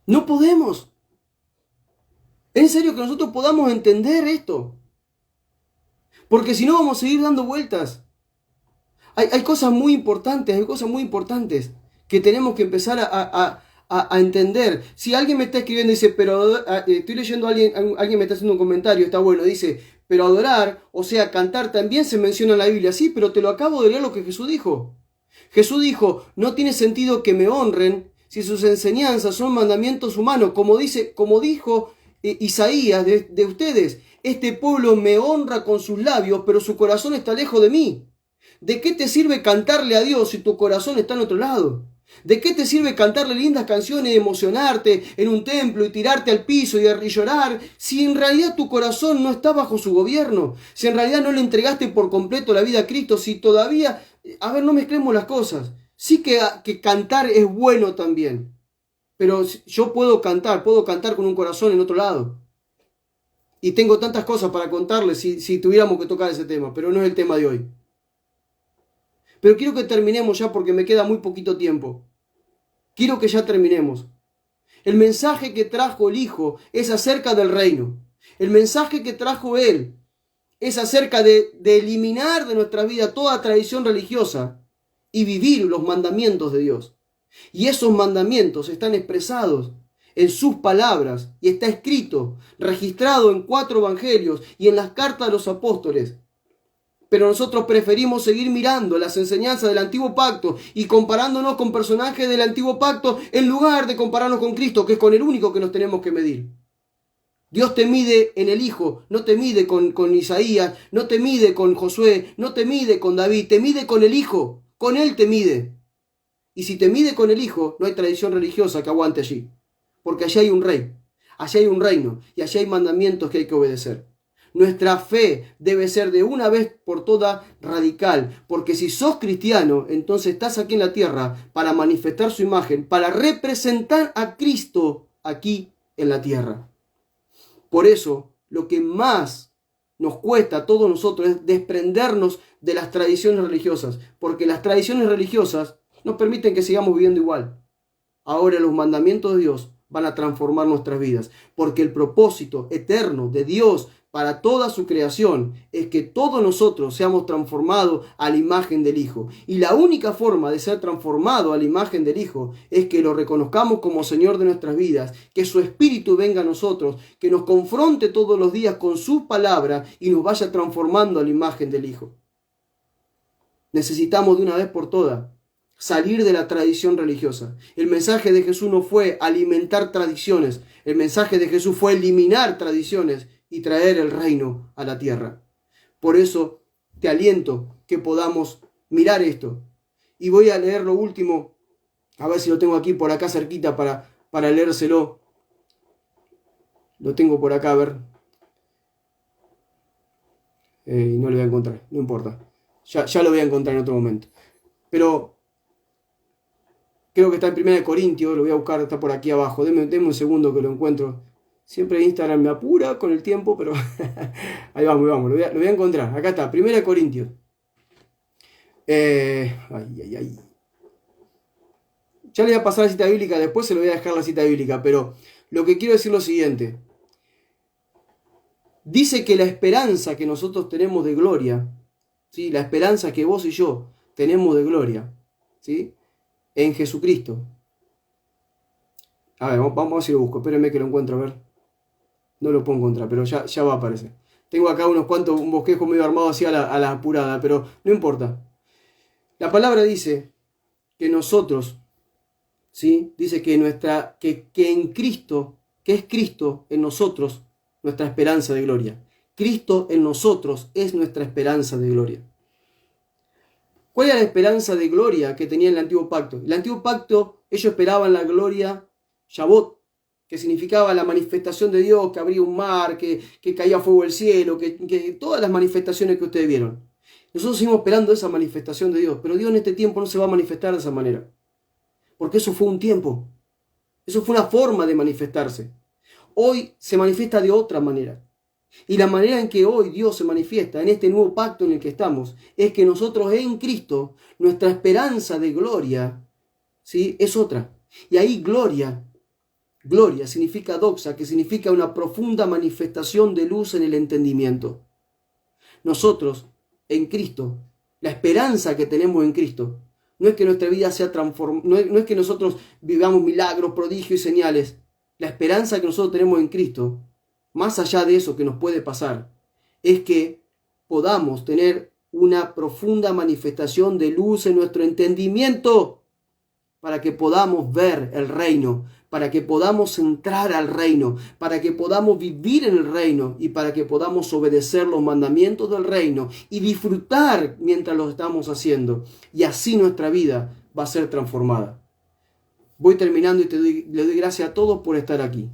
No podemos. En serio que nosotros podamos entender esto. Porque si no vamos a seguir dando vueltas. Hay cosas muy importantes, que tenemos que empezar a entender. Si alguien me está escribiendo y dice, pero estoy leyendo a alguien me está haciendo un comentario, está bueno, dice, pero adorar, o sea, cantar también se menciona en la Biblia. Sí, pero te lo acabo de leer lo que Jesús dijo. Jesús dijo, no tiene sentido que me honren si sus enseñanzas son mandamientos humanos, como dijo Isaías de ustedes. Este pueblo me honra con sus labios, pero su corazón está lejos de mí. ¿De qué te sirve cantarle a Dios si tu corazón está en otro lado? ¿De qué te sirve cantarle lindas canciones y emocionarte en un templo y tirarte al piso y llorar si en realidad tu corazón no está bajo su gobierno? Si en realidad no le entregaste por completo la vida a Cristo, si todavía... A ver, no mezclemos las cosas. Sí que cantar es bueno también, pero yo puedo cantar con un corazón en otro lado. Y tengo tantas cosas para contarles si tuviéramos que tocar ese tema, pero no es el tema de hoy. Pero quiero que terminemos ya porque me queda muy poquito tiempo. Quiero que ya terminemos. El mensaje que trajo el Hijo es acerca del reino. El mensaje que trajo Él es acerca de eliminar de nuestra vida toda tradición religiosa y vivir los mandamientos de Dios. Y esos mandamientos están expresados en sus palabras y está escrito, registrado en 4 evangelios y en las cartas de los apóstoles. Pero nosotros preferimos seguir mirando las enseñanzas del antiguo pacto y comparándonos con personajes del antiguo pacto en lugar de compararnos con Cristo, que es con el único que nos tenemos que medir. Dios te mide en el Hijo, no te mide con Isaías, no te mide con Josué, no te mide con David, te mide con el Hijo, con Él te mide. Y si te mide con el Hijo, no hay tradición religiosa que aguante allí, porque allí hay un rey, allí hay un reino y allí hay mandamientos que hay que obedecer. Nuestra fe debe ser de una vez por todas radical, porque si sos cristiano, entonces estás aquí en la tierra para manifestar su imagen, para representar a Cristo aquí en la tierra. Por eso, lo que más nos cuesta a todos nosotros es desprendernos de las tradiciones religiosas, porque las tradiciones religiosas nos permiten que sigamos viviendo igual. Ahora los mandamientos de Dios van a transformar nuestras vidas, porque el propósito eterno de Dios para toda su creación es que todos nosotros seamos transformados a la imagen del Hijo. Y la única forma de ser transformado a la imagen del Hijo es que lo reconozcamos como Señor de nuestras vidas, que su Espíritu venga a nosotros, que nos confronte todos los días con su palabra y nos vaya transformando a la imagen del Hijo. Necesitamos de una vez por todas salir de la tradición religiosa. El mensaje de Jesús no fue alimentar tradiciones. El mensaje de Jesús fue eliminar tradiciones y traer el reino a la tierra. Por eso te aliento que podamos mirar esto. Y voy a leer lo último, a ver si lo tengo aquí por acá cerquita para leérselo. Lo tengo por acá, a ver. No lo voy a encontrar, no importa. Ya lo voy a encontrar en otro momento. Pero creo que está en 1 Corintios, lo voy a buscar, está por aquí abajo. Deme un segundo que lo encuentro. Siempre Instagram me apura con el tiempo, pero ahí vamos, lo voy a encontrar. Acá está, 1 Corintios. Ay. Ya le voy a pasar la cita bíblica, después se lo voy a dejar la cita bíblica, pero lo que quiero decir es lo siguiente. Dice que la esperanza que nosotros tenemos de gloria, ¿sí? La esperanza que vos y yo tenemos de gloria, ¿sí? En Jesucristo. A ver, vamos a ver si lo busco. Espérenme que lo encuentro, a ver. No lo puedo encontrar, pero ya va a aparecer. Tengo acá un bosquejo medio armado así a la apurada, pero no importa. La palabra dice que nosotros, ¿sí? Dice que en Cristo, que es Cristo en nosotros, nuestra esperanza de gloria. Cristo en nosotros es nuestra esperanza de gloria. ¿Cuál era la esperanza de gloria que tenía el antiguo pacto? El antiguo pacto, ellos esperaban la gloria Shabbat, que significaba la manifestación de Dios, que abría un mar, que caía fuego del cielo, que todas las manifestaciones que ustedes vieron. Nosotros seguimos esperando esa manifestación de Dios, pero Dios en este tiempo no se va a manifestar de esa manera. Porque eso fue un tiempo. Eso fue una forma de manifestarse. Hoy se manifiesta de otra manera. Y la manera en que hoy Dios se manifiesta en este nuevo pacto en el que estamos es que nosotros en Cristo, nuestra esperanza de gloria, ¿sí? Es otra. Y ahí gloria significa doxa, que significa una profunda manifestación de luz en el entendimiento. Nosotros en Cristo, la esperanza que tenemos en Cristo, no es que nuestra vida sea transformada, no es que nosotros vivamos milagros, prodigios y señales. La esperanza que nosotros tenemos en Cristo, más allá de eso que nos puede pasar, es que podamos tener una profunda manifestación de luz en nuestro entendimiento para que podamos ver el reino, para que podamos entrar al reino, para que podamos vivir en el reino y para que podamos obedecer los mandamientos del reino y disfrutar mientras lo estamos haciendo. Y así nuestra vida va a ser transformada. Voy terminando y le doy gracias a todos por estar aquí.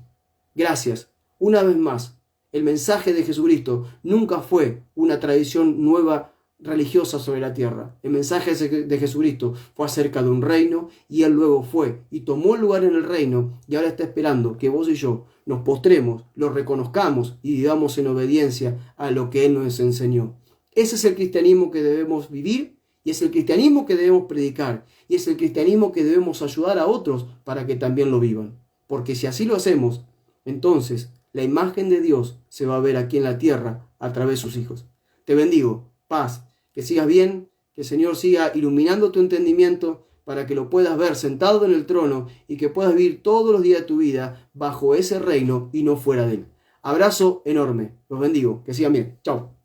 Gracias. Una vez más, el mensaje de Jesucristo nunca fue una tradición nueva religiosa sobre la tierra. El mensaje de Jesucristo fue acerca de un reino y Él luego fue y tomó lugar en el reino y ahora está esperando que vos y yo nos postremos, lo reconozcamos y vivamos en obediencia a lo que Él nos enseñó. Ese es el cristianismo que debemos vivir y es el cristianismo que debemos predicar y es el cristianismo que debemos ayudar a otros para que también lo vivan. Porque si así lo hacemos, entonces la imagen de Dios se va a ver aquí en la tierra a través de sus hijos. Te bendigo, paz, que sigas bien, que el Señor siga iluminando tu entendimiento para que lo puedas ver sentado en el trono y que puedas vivir todos los días de tu vida bajo ese reino y no fuera de él. Abrazo enorme, los bendigo, que sigan bien, chao.